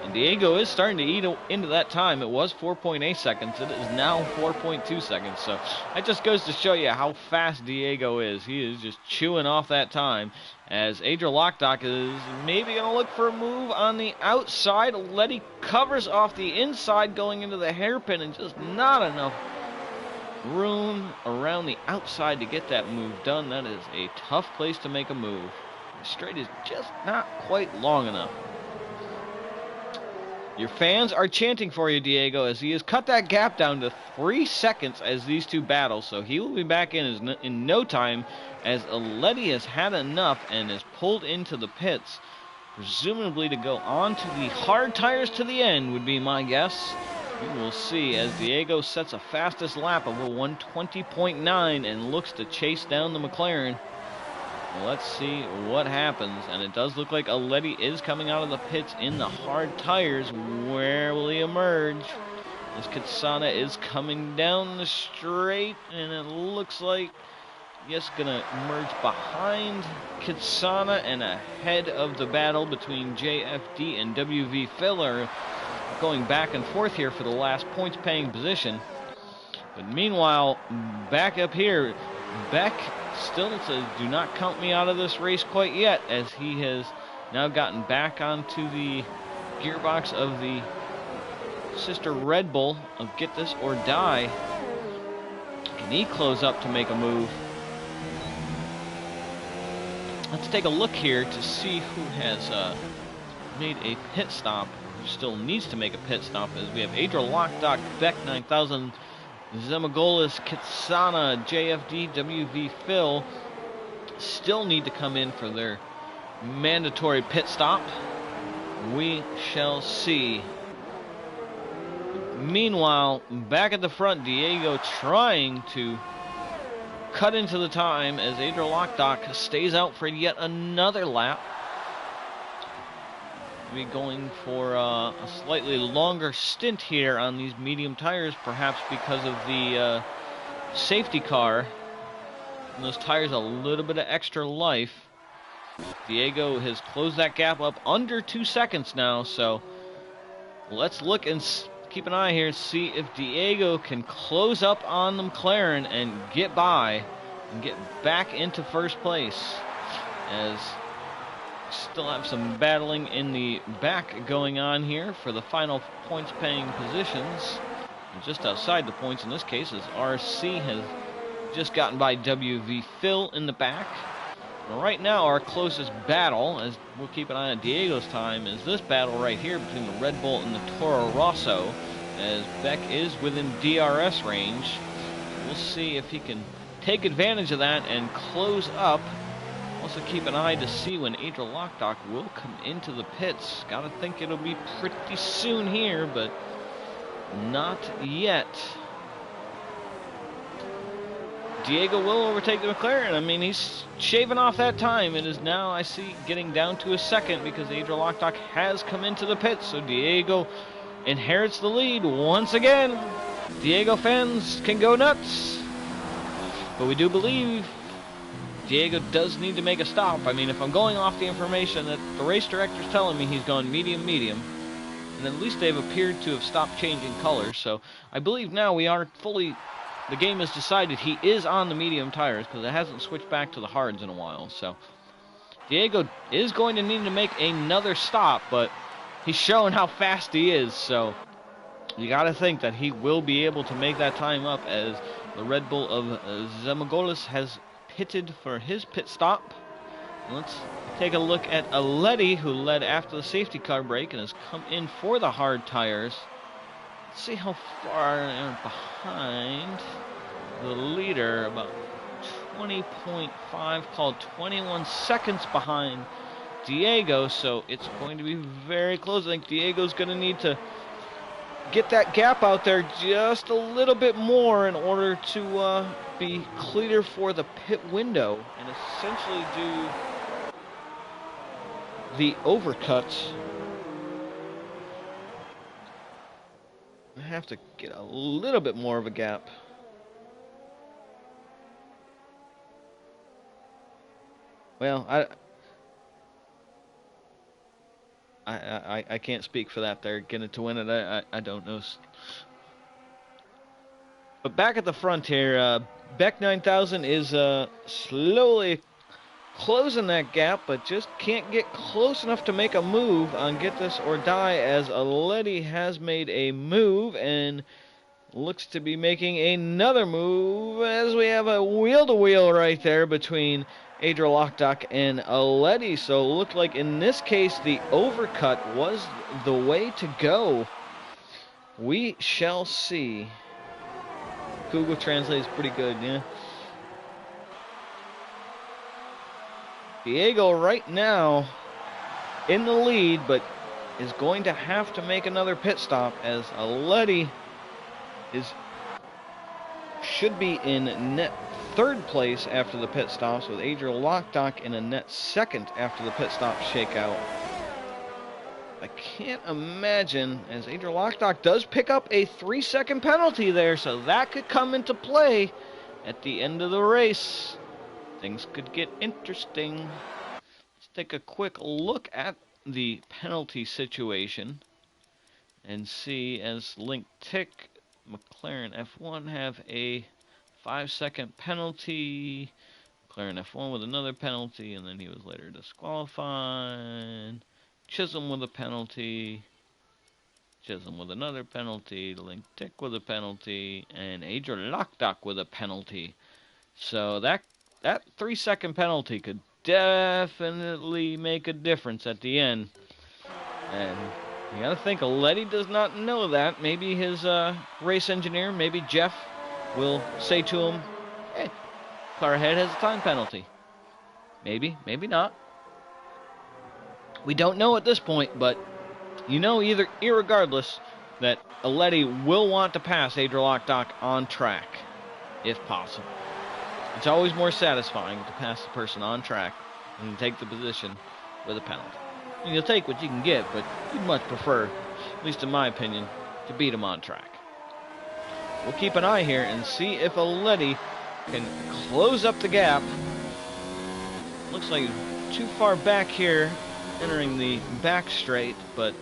And Diego is starting to eat into that time. It was 4.8 seconds. It is now 4.2 seconds. So that just goes to show you how fast Diego is. He is just chewing off that time, as Adrian Lockdock is maybe going to look for a move on the outside. Letty covers off the inside going into the hairpin, and just not enough room around the outside to get that move done. That is a tough place to make a move. The straight is just not quite long enough. Your fans are chanting for you, Diego, as he has cut that gap down to 3 seconds as these two battle. So he will be back in no time, as Letty has had enough and is pulled into the pits, presumably to go on to the hard tires to the end, would be my guess. We will see, as Diego sets a fastest lap of a 120.9 and looks to chase down the McLaren. Let's see what happens, and it does look like Letty is coming out of the pits in the hard tires. Where will he emerge? This Kitsana is coming down the straight, and it looks like, yes, gonna emerge behind Kitsana and ahead of the battle between JFD and WV Filler, going back and forth here for the last points paying position. But meanwhile, back up here, Beck still says, do not count me out of this race quite yet, as he has now gotten back onto the gearbox of the sister Red Bull of Get This or Die. Can he close up to make a move? Let's take a look here to see who has made a pit stop, who still needs to make a pit stop, as we have Adriel Lockdock, Beck 9000, Zemagolis, Kitsana, JFD, WV Phil still need to come in for their mandatory pit stop. We shall see. Meanwhile, back at the front, Diego trying to cut into the time as Adriel Lockdock stays out for yet another lap. We'll be going for a slightly longer stint here on these medium tires, perhaps because of the safety car. And those tires a little bit of extra life. Diego has closed that gap up under 2 seconds now, so let's look and keep an eye here, see if Diego can close up on the McLaren and get by and get back into first place, as still have some battling in the back going on here for the final points paying positions. And just outside the points in this case, as RC has just gotten by WV Phil in the back. And right now our closest battle, as we'll keep an eye on Diego's time, is this battle right here between the Red Bull and the Toro Rosso, as Beck is within DRS range. We'll see if he can take advantage of that and close up. Also keep an eye to see when Adriel Lockdock will come into the pits. Gotta think it'll be pretty soon here, but not yet. Diego will overtake the McLaren. I mean, he's shaving off that time. It is now, I see, getting down to a second because Adriel Lockdock has come into the pits. So Diego inherits the lead once again. Diego fans can go nuts. But we do believe Diego does need to make a stop. I mean, if I'm going off the information that the race director's telling me, he's gone medium, medium. And at least they've appeared to have stopped changing colors. So I believe now we are fully... The game has decided he is on the medium tires because it hasn't switched back to the hards in a while. So Diego is going to need to make another stop, but he's showing how fast he is. So you got to think that he will be able to make that time up, as the Red Bull of Zemagolis has pitted for his pit stop. Let's take a look at Aleti, who led after the safety car break and has come in for the hard tires. Let's see how far they're behind the leader, about 20.5, called 21 seconds behind Diego, so it's going to be very close. I think Diego's going to need to get that gap out there just a little bit more in order to be clear for the pit window and essentially do the overcut. I have to get a little bit more of a gap. Well, I can't speak for that there. Getting to win it, I don't know. But back at the front here, Beck 9000 is slowly closing that gap, but just can't get close enough to make a move on Get This or Die, as Aleti has made a move and looks to be making another move, as we have a wheel-to-wheel right there between Adriel Lockdock and Aleti. So it looked like in this case the overcut was the way to go. We shall see. Google Translate is pretty good, yeah. Diego right now in the lead, but is going to have to make another pit stop, as Aleti should be in net third place after the pit stops, with Adriel Lockdock in a net second after the pit stop shakeout. I can't imagine, as Adriel Lockdock does pick up a 3-second penalty there, so that could come into play at the end of the race. Things could get interesting. Let's take a quick look at the penalty situation and see, as Link Tick, McLaren F1 have a 5-second penalty. McLaren F1 with another penalty, and then he was later disqualified. Chisholm with a penalty. Chisholm with another penalty. Link Tick with a penalty. And Adriel Lockdock with a penalty. So that 3-second penalty could definitely make a difference at the end. And you gotta think, Letty does not know that. Maybe his race engineer, maybe Jeff, will say to him, hey, car ahead has a time penalty. Maybe, maybe not. We don't know at this point, but you know, irregardless, that Letty will want to pass Adrian Doc on track, if possible. It's always more satisfying to pass the person on track than to take the position with a penalty. You'll take what you can get, but you'd much prefer, at least in my opinion, to beat him on track. We'll keep an eye here and see if Letty can close up the gap. Looks like too far back here, entering the back straight, but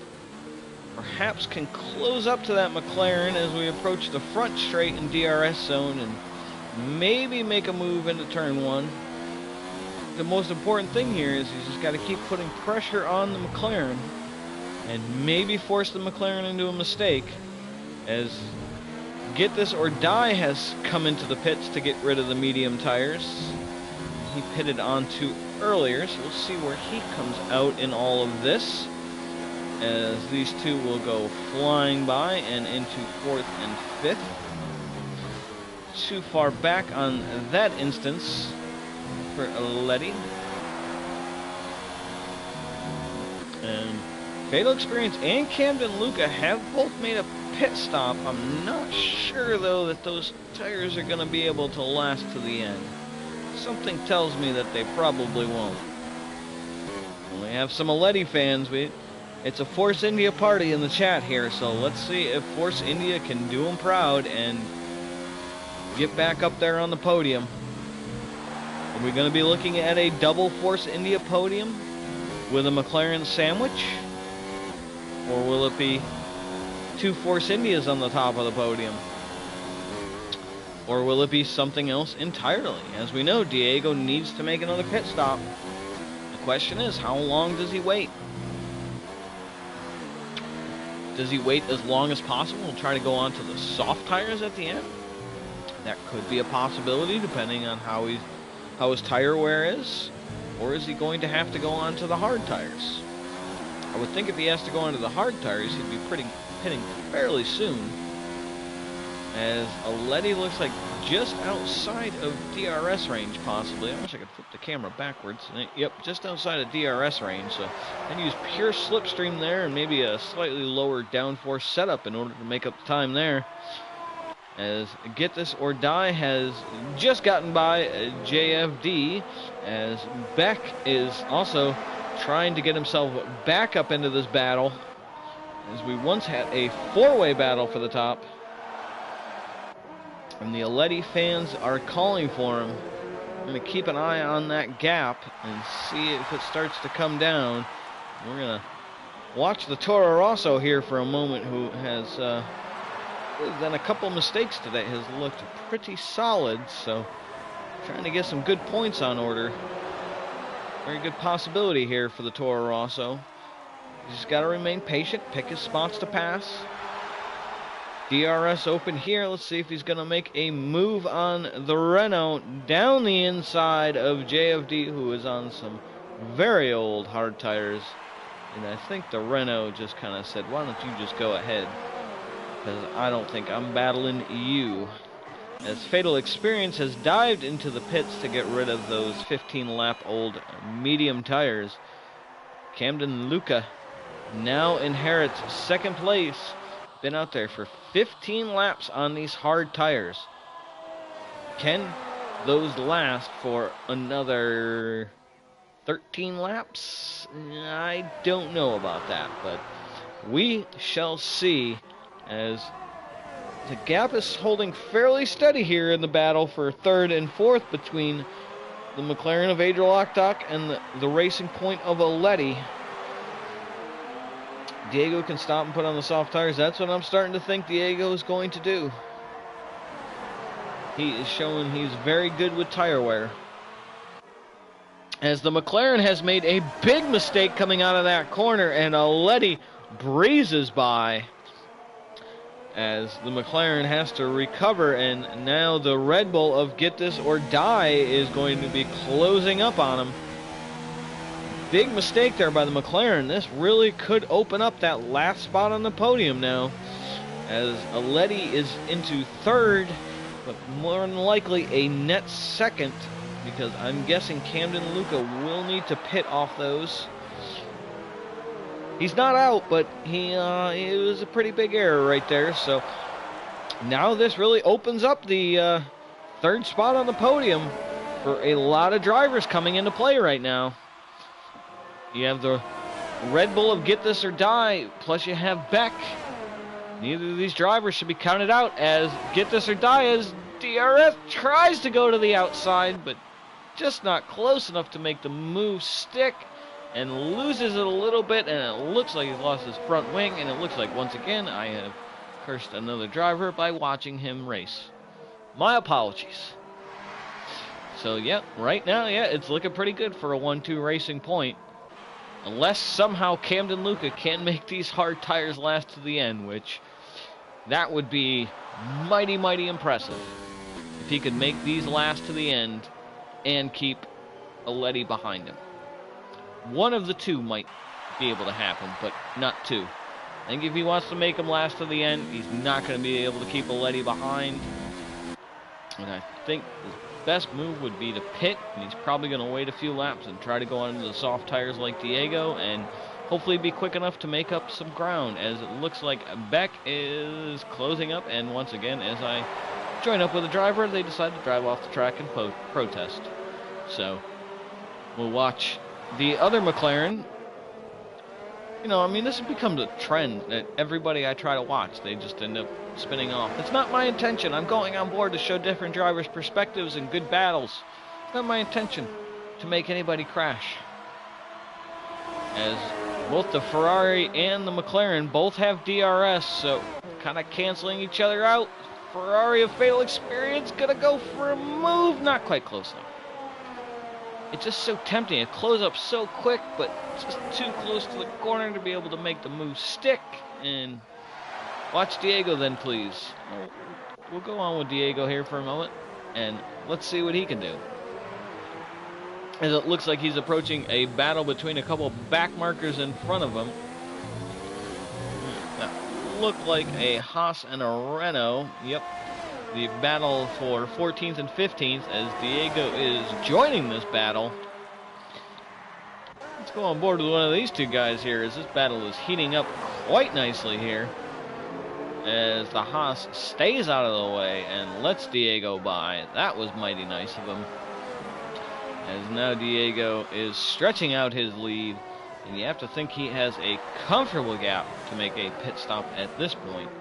perhaps can close up to that McLaren as we approach the front straight in DRS zone and maybe make a move into turn one. The most important thing here is he's just got to keep putting pressure on the McLaren and maybe force the McLaren into a mistake, as Get This or Die has come into the pits to get rid of the medium tires. He pitted on too earlier, so we'll see where he comes out in all of this, as these two will go flying by and into 4th and 5th. Too far back on that instance for Letty. And Fatal Experience and Camden Luca have both made a pit stop. I'm not sure, though, that those tires are going to be able to last to the end. Something tells me that they probably won't. We have some Letty fans. It's a Force India party in the chat here, so let's see if Force India can do them proud and get back up there on the podium. Are we going to be looking at a double Force India podium with a McLaren sandwich? Or will it be two Force Indias on the top of the podium? Or will it be something else entirely? As we know, Diego needs to make another pit stop. The question is, how long does he wait? Does he wait as long as possible and try to go on to the soft tires at the end? That could be a possibility, depending on how his tire wear is. Or is he going to have to go on to the hard tires? I would think if he has to go onto the hard tires, he'd be pitting fairly soon. As Letty looks like just outside of DRS range, possibly. I wish I could flip the camera backwards. Yep, just outside of DRS range. So, and use pure slipstream there and maybe a slightly lower downforce setup in order to make up the time there. As Get This or Die has just gotten by JFD, as Beck is also trying to get himself back up into this battle, as we once had a four-way battle for the top. And the Letty fans are calling for him. I'm going to keep an eye on that gap and see if it starts to come down. We're going to watch the Toro Rosso here for a moment, who has done a couple mistakes today, has looked pretty solid, so trying to get some good points on order. Very good possibility here for the Toro Rosso. He's just got to remain patient, pick his spots to pass. DRS open here. Let's see if he's going to make a move on the Renault down the inside of JFD, who is on some very old hard tires. And I think the Renault just kind of said, why don't you just go ahead? Because I don't think I'm battling you. As Fatal Experience has dived into the pits to get rid of those 15-lap old medium tires. Camden Luca now inherits second place. Been out there for 15 laps on these hard tires. Can those last for another 13 laps? I don't know about that, but we shall see, as the gap is holding fairly steady here in the battle for third and fourth between the McLaren of Adrian Lockdock and the Racing Point of Letty. Diego can stop and put on the soft tires. That's what I'm starting to think Diego is going to do. He is showing he's very good with tire wear. As the McLaren has made a big mistake coming out of that corner, and Letty breezes by. As the McLaren has to recover, and now the Red Bull of Get This or Die is going to be closing up on him. big mistake there by the McLaren. This really could open up that last spot on the podium now, as Aleti is into third, but more than likely a net second, because I'm guessing Camden Luca will need to pit off those. He's not out, but it was a pretty big error right there. So now this really opens up the third spot on the podium for a lot of drivers coming into play right now. You have the Red Bull of Get This or Die, plus you have Beck. Neither of these drivers should be counted out as Get This or Die, as DRS tries to go to the outside, but just not close enough to make the move stick, and loses it a little bit, and it looks like he's lost his front wing, and it looks like once again I have cursed another driver by watching him race. My apologies. So yeah, right now, yeah, it's looking pretty good for a 1-2 Racing Point. Unless somehow Camden Luca can make these hard tires last to the end, which that would be mighty, mighty impressive. If he could make these last to the end and keep Aleti behind him. One of the two might be able to happen, but not two. I think if he wants to make them last to the end, he's not going to be able to keep Aleti behind. And I think his best move would be to pit, and he's probably going to wait a few laps and try to go on into the soft tires like Diego, and hopefully be quick enough to make up some ground, as it looks like Beck is closing up, and once again, as I join up with a driver, they decide to drive off the track and protest. So, we'll watch the other McLaren. You know, I mean, this has become a trend that everybody I try to watch, they just end up spinning off. It's not my intention. I'm going on board to show different drivers' perspectives and good battles. It's not my intention to make anybody crash. As both the Ferrari and the McLaren both have DRS, so kind of canceling each other out. Ferrari of Fatal Experience gonna go for a move. Not quite close enough. It's just so tempting. It close up so quick, but just too close to the corner to be able to make the move stick. And watch Diego then, please. We'll go on with Diego here for a moment, and let's see what he can do. As it looks like he's approaching a battle between a couple back markers in front of him. That looked like a Haas and a Renault. Yep. The battle for 14th and 15th, as Diego is joining this battle. Let's go on board with one of these two guys here, as this battle is heating up quite nicely here, as the Haas stays out of the way and lets Diego by. That was mighty nice of him, as now Diego is stretching out his lead, and you have to think he has a comfortable gap to make a pit stop at this point.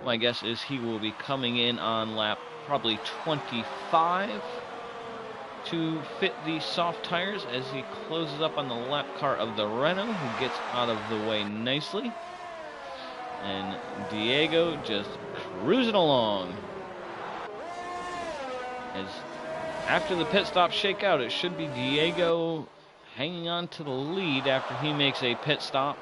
My guess is he will be coming in on lap probably 25 to fit the soft tires, as he closes up on the lap car of the Renault, who gets out of the way nicely. And Diego just cruising along. As after the pit stop shakeout, it should be Diego hanging on to the lead after he makes a pit stop,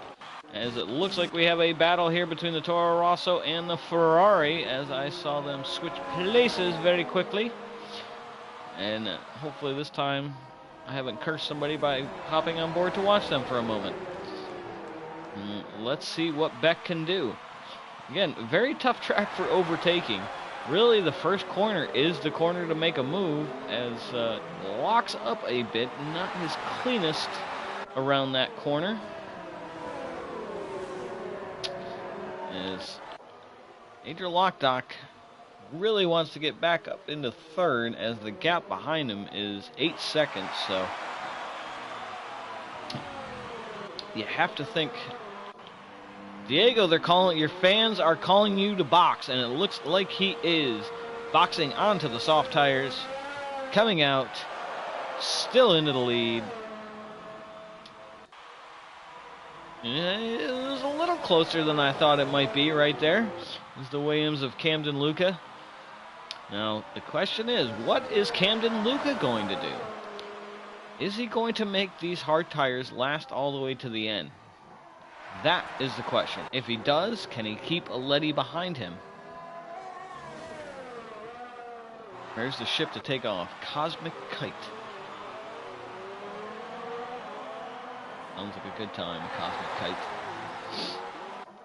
as it looks like we have a battle here between the Toro Rosso and the Ferrari, as I saw them switch places very quickly. And hopefully this time I haven't cursed somebody by hopping on board to watch them for a moment. Let's see what Beck can do. Again, very tough track for overtaking. Really, the first corner is the corner to make a move, as locks up a bit, not his cleanest around that corner. As Adrian Lockdock really wants to get back up into third, as the gap behind him is 8 seconds, so you have to think, Diego, they're calling, your fans are calling you to box, and it looks like he is boxing onto the soft tires, coming out, still into the lead. It was a little closer than I thought it might be right there. It's the Williams of Camden Luca. Now, the question is, what is Camden Luca going to do? Is he going to make these hard tires last all the way to the end? That is the question. If he does, can he keep Aleti behind him? There's the ship to take off. Cosmic Kite. Sounds like a good time, Cosmic Kite.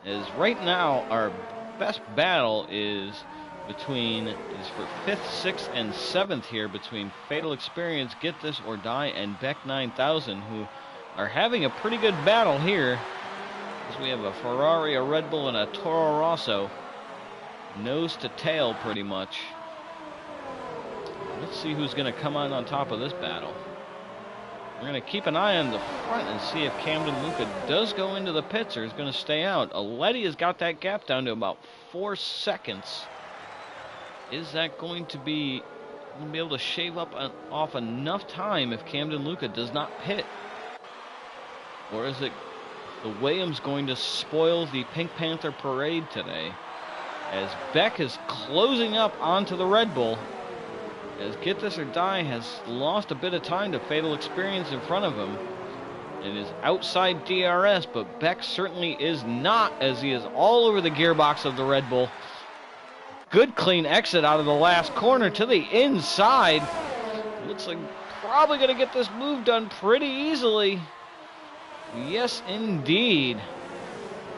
As right now, our best battle is for 5th, 6th, and 7th here between Fatal Experience, Get This or Die, and Beck 9000, who are having a pretty good battle here. As we have a Ferrari, a Red Bull, and a Toro Rosso. Nose to tail, pretty much. Let's see who's going to come out on top of this battle. We're going to keep an eye on the front and see if Camden Luca does go into the pits or is going to stay out. Aletti has got that gap down to about 4 seconds. Is that going to be able to shave off enough time if Camden Luca does not pit? Or is it the Williams going to spoil the Pink Panther parade today? As Beck is closing up onto the Red Bull. As Get This or Die has lost a bit of time to Fatal Experience in front of him. It is outside DRS, but Beck certainly is not, as he is all over the gearbox of the Red Bull. Good clean exit out of the last corner to the inside. Looks like probably going to get this move done pretty easily. Yes, indeed.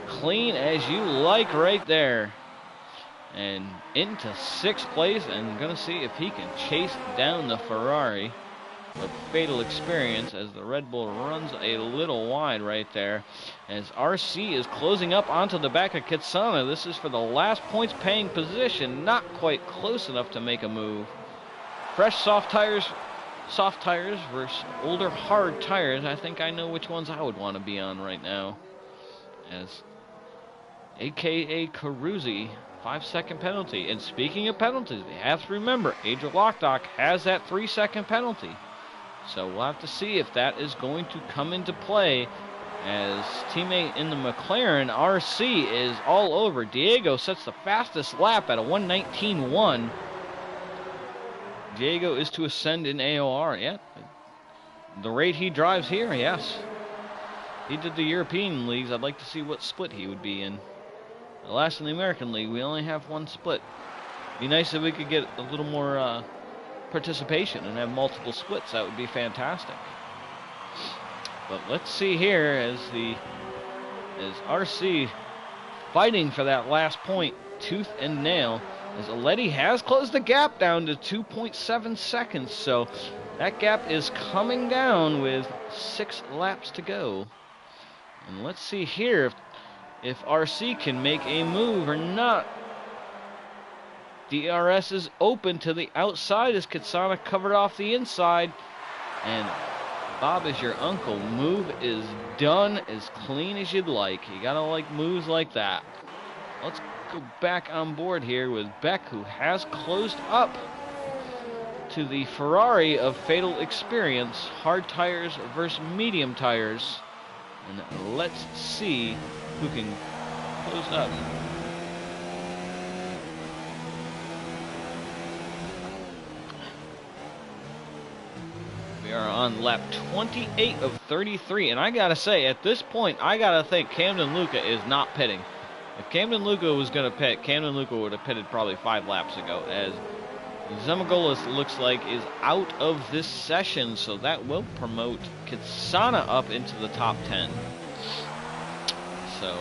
Clean as you like right there. And into 6th place, and going to see if he can chase down the Ferrari of Fatal Experience as the Red Bull runs a little wide right there. As RC is closing up onto the back of Kitsana. This is for the last points paying position. Not quite close enough to make a move. Fresh soft tires versus older hard tires. I think I know which ones I would want to be on right now. As AKA Carusi, 5-second penalty. And speaking of penalties, we have to remember Adrian Lockdock has that 3-second penalty. So we'll have to see if that is going to come into play, as teammate in the McLaren, RC, is all over. Diego sets the fastest lap at a 1:19.1. Diego is to ascend in AOR. Yeah, the rate he drives here, yes. He did the European leagues. I'd like to see what split he would be in. Last in the American League, we only have 1 split. Be nice if we could get a little more participation and have multiple splits. That would be fantastic. But let's see here as RC fighting for that last point, tooth and nail, as Aletti has closed the gap down to 2.7 seconds. So that gap is coming down with 6 laps to go. And let's see here if RC can make a move or not. DRS is open to the outside as Kitsana covered off the inside. And Bob is your uncle. Move is done as clean as you'd like. You gotta like moves like that. Let's go back on board here with Beck, who has closed up to the Ferrari of Fatal Experience. Hard tires versus medium tires. And let's see who can close up. We are on lap 28 of 33, and I gotta say, at this point, I gotta think Camden Luca is not pitting. If Camden Luca was gonna pit, Camden Luca would have pitted probably 5 laps ago, as Zemagolis looks like is out of this session, so that will promote Kitsana up into the top 10. So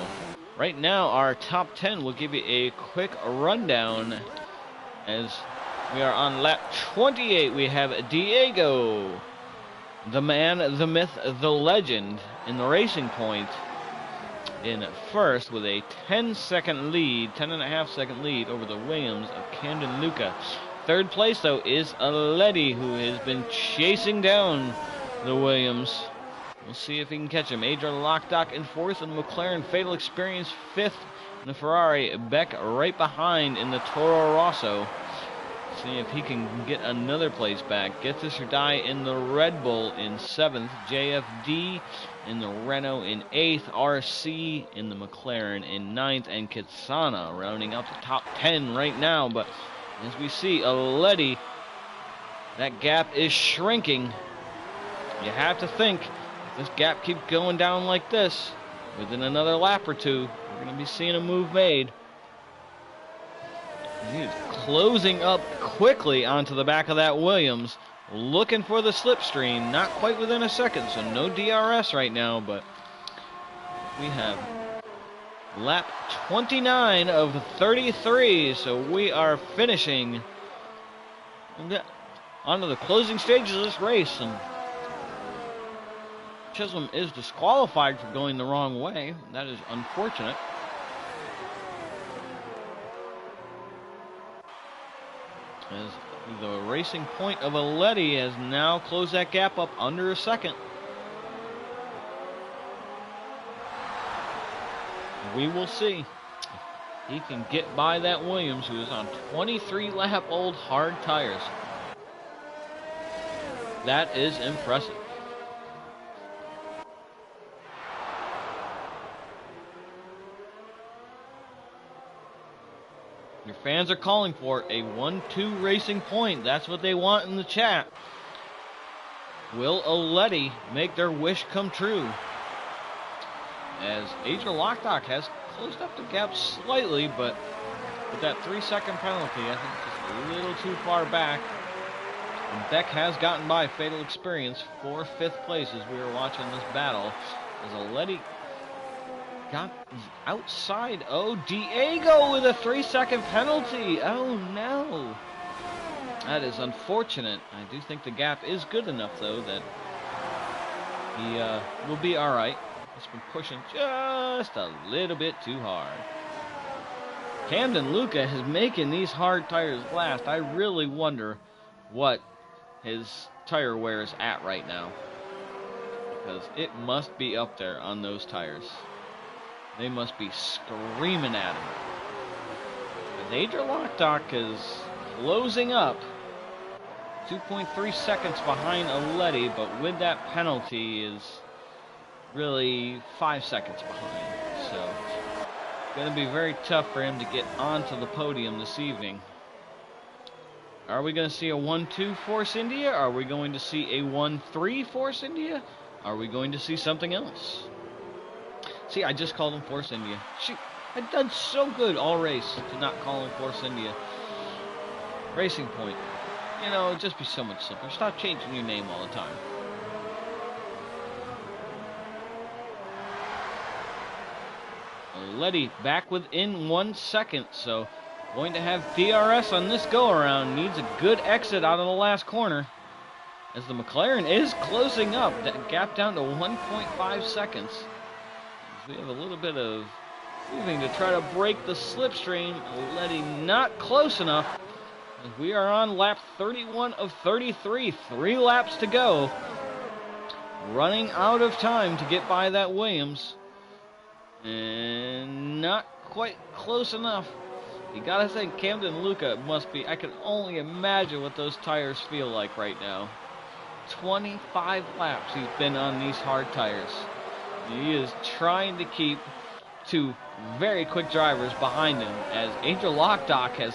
right now our top 10 will give you a quick rundown. As we are on lap 28, we have Diego, the man, the myth, the legend in the Racing Point, in first with a 10-second lead, 10.5-second lead over the Williams of Camden Luca. Third place, though, is Aletti, who has been chasing down the Williams. We'll see if he can catch him. Adrian Lockdock in fourth, and McLaren Fatal Experience fifth. And the Ferrari, Beck right behind in the Toro Rosso. See if he can get another place back. Get This or Die in the Red Bull in seventh. JFD in the Renault in eighth. RC in the McLaren in ninth. And Kitsana rounding out the top 10 right now. But as we see, Aletti, that gap is shrinking. You have to think, if this gap keeps going down like this, within another lap or two, we're going to be seeing a move made. He's closing up quickly onto the back of that Williams. looking for the slipstream. Not quite within a second, so no DRS right now, but we have lap 29 of 33, so we are finishing onto the closing stages of this race, and Chisholm is disqualified for going the wrong way. That is unfortunate. As the racing point of Aletti has now closed that gap up under a second. We will see if he can get by that Williams, who is on 23-lap-old hard tires. That is impressive. Your fans are calling for a 1-2 racing point. That's what they want in the chat. Will Aletti make their wish come true? As Adrian Lockdock has closed up the gap slightly, but with that 3-second penalty, I think just a little too far back. And Beck has gotten by Fatal Experience for 5th place as we were watching this battle. As Aletti got outside. Oh, Diego with a 3-second penalty. Oh, no. That is unfortunate. I do think the gap is good enough, though, that he will be all right. He's been pushing just a little bit too hard. Camden Luca is making these hard tires last. I really wonder what his tire wear is at right now, because it must be up there on those tires. They must be screaming at him. But Adrian Lockdock is closing up. 2.3 seconds behind Aletti, but with that penalty is really 5 seconds behind. So it's going to be very tough for him to get onto the podium this evening. Are we going to see a 1-2 Force India? Are we going to see a 1-3 Force India? Are we going to see something else? See, I just called him Force India. Shoot, I've done so good all race to not call him Force India. Racing Point. You know, it'd just be so much simpler. Stop changing your name all the time. Aletti back within 1 second, so going to have DRS on this go-around. Needs a good exit out of the last corner, as the McLaren is closing up. That gap down to 1.5 seconds. We have a little bit of moving to try to break the slipstream. Aletti not close enough. We are on lap 31 of 33. 3 laps to go. Running out of time to get by that Williams. And not quite close enough. You gotta think Camden Luca must be, I can only imagine what those tires feel like right now. 25 laps he's been on these hard tires. He is trying to keep 2 very quick drivers behind him, as Angel Lockdock has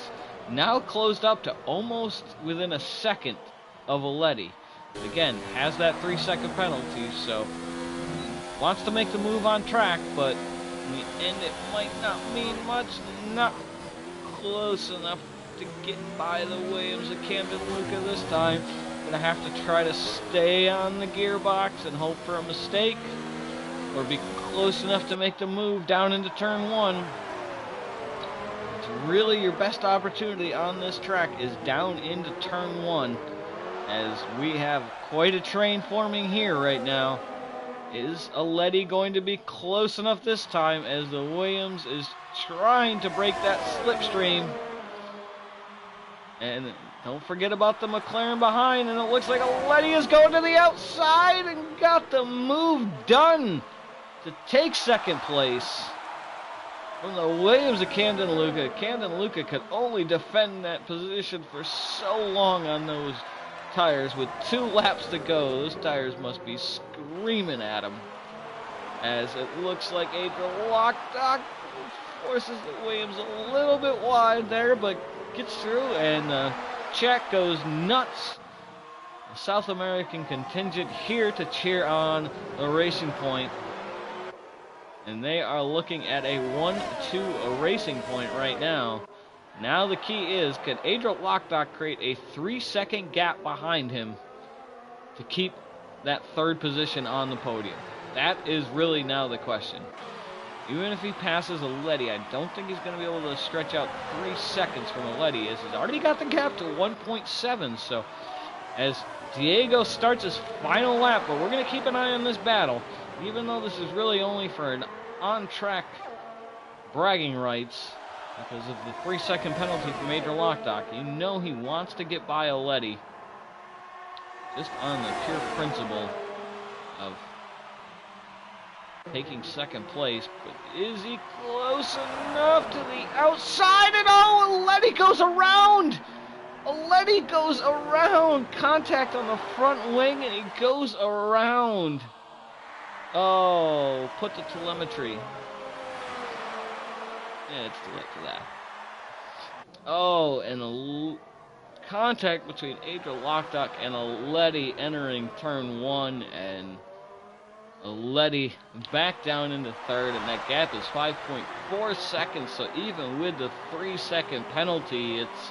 now closed up to almost within a second of Aletti. Again, has that 3-second penalty, so wants to make the move on track, but in the end it might not mean much. Not close enough to get by the Williams of Camden Luca this time. Gonna have to try to stay on the gearbox and hope for a mistake, or be close enough to make the move down into turn 1. It's really your best opportunity on this track is down into turn 1, as we have quite a train forming here right now. Is Aletti going to be close enough this time, as the Williams is trying to break that slipstream? And don't forget about the McLaren behind, and it looks like Aletti is going to the outside and got the move done to take 2nd place from the Williams of Camden Luca. Camden Luca could only defend that position for so long on those tires with 2 laps to go. Those tires must be screaming at him, as it looks like Adrian Lockdock forces the Williams a little bit wide there, but gets through, and chat goes nuts. The South American contingent here to cheer on the Racing Point, and they are looking at a 1-2 Racing Point right now. Now the key is, can Adrian Lockdock create a 3-second gap behind him to keep that third position on the podium? That is really now the question. Even if he passes Aleti, I don't think he's going to be able to stretch out 3 seconds from Aleti, as he's already got the gap to 1.7. So as Diego starts his final lap, but we're going to keep an eye on this battle, even though this is really only for an on-track bragging rights because of the 3-second penalty from Adrian Lockdock. You know he wants to get by Aleti just on the pure principle of taking second place, but is he close enough to the outside? And oh, Aleti goes around! Aleti goes around! Contact on the front wing, and he goes around. Oh, put the telemetry. Yeah, it's too late for that. Oh, and the contact between Adrian Lockdock and Aleti entering turn 1, and Aleti back down into third, and that gap is 5.4 seconds. So even with the 3-second penalty, it's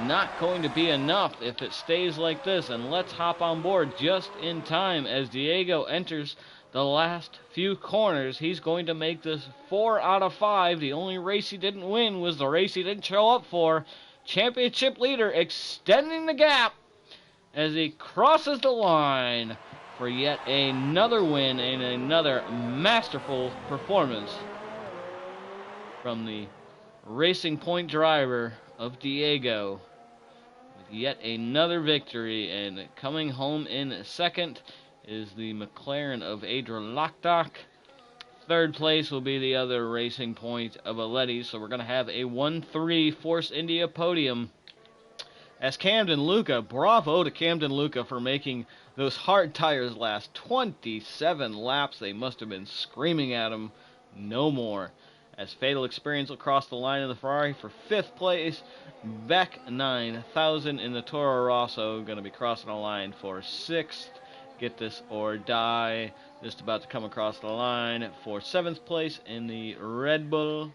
not going to be enough if it stays like this. And let's hop on board just in time as Diego enters the last few corners. He's going to make this 4 out of 5. The only race he didn't win was the race he didn't show up for. Championship leader extending the gap as he crosses the line for yet another win and another masterful performance from the Racing Point driver of Diego, with yet another victory. And coming home in second is the McLaren of Adrian Lockdock. Third place will be the other Racing Point of Aleti. So we're going to have a 1-3 Force India podium as Camden Luca, bravo to Camden Luca for making those hard tires last 27 laps. They must have been screaming at him, no more. As Fatal Experience will cross the line in the Ferrari for 5th place. Beck 9000 in the Toro Rosso going to be crossing the line for 6th. Get this or die. Just about to come across the line for 7th place in the Red Bull.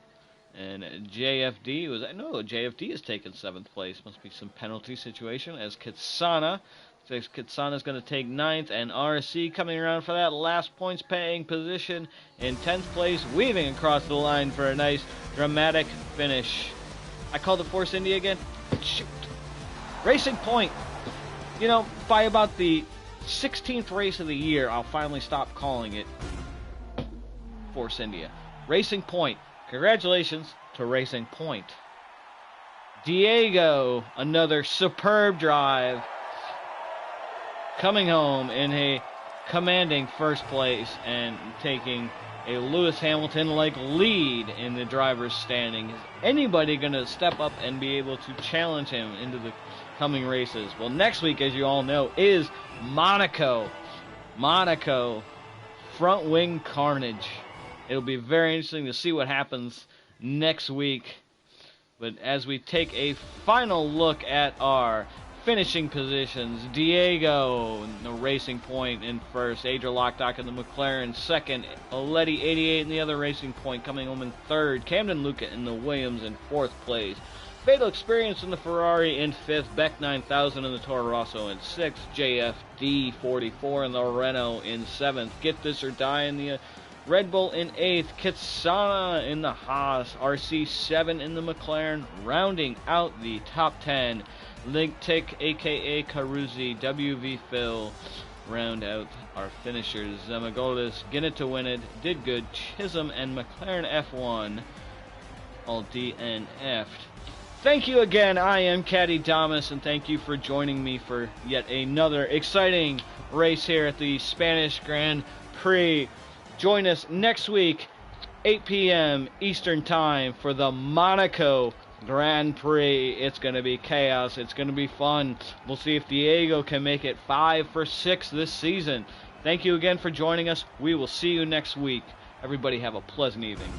And JFD was, no, JFD is taking 7th place. Must be some penalty situation as Kitsana. So Kitsana is going to take 9th, and RC coming around for that last points paying position in 10th place, weaving across the line for a nice dramatic finish. I called it Force India again? Shoot. Racing Point. You know, by about the 16th race of the year, I'll finally stop calling it Force India. Racing Point. Congratulations to Racing Point. Diego, another superb drive, coming home in a commanding first place and taking a Lewis Hamilton-like lead in the driver's standing. Is anybody going to step up and be able to challenge him into the coming races? Well, next week, as you all know, is Monaco. Monaco, front wing carnage. It'll be very interesting to see what happens next week. But as we take a final look at our finishing positions, Diego, the Racing Point in first, Adrian Lockdock in the McLaren second, Aleti 88 in the other Racing Point coming home in third, Camden Luca in the Williams in 4th place, Fatal Experience in the Ferrari in 5th, Beck 9000 in the Toro Rosso in 6th, JFD 44 in the Renault in 7th, Get This or Die in the Red Bull in 8th, Kitsana in the Haas, RC7 in the McLaren, rounding out the top 10. Link Tick, aka Caruzi, WV Phil, round out our finishers. Zamagolis, Get It to Win It, Did Good, Chisholm, and McLaren F1, all DNF'd. Thank you again, I am Caddy Damas, and thank you for joining me for yet another exciting race here at the Spanish Grand Prix. Join us next week, 8 p.m. Eastern Time, for the Monaco Grand Prix. It's going to be chaos. It's going to be fun. We'll see if Diego can make it 5 for 6 this season. Thank you again for joining us. We will see you next week. Everybody have a pleasant evening.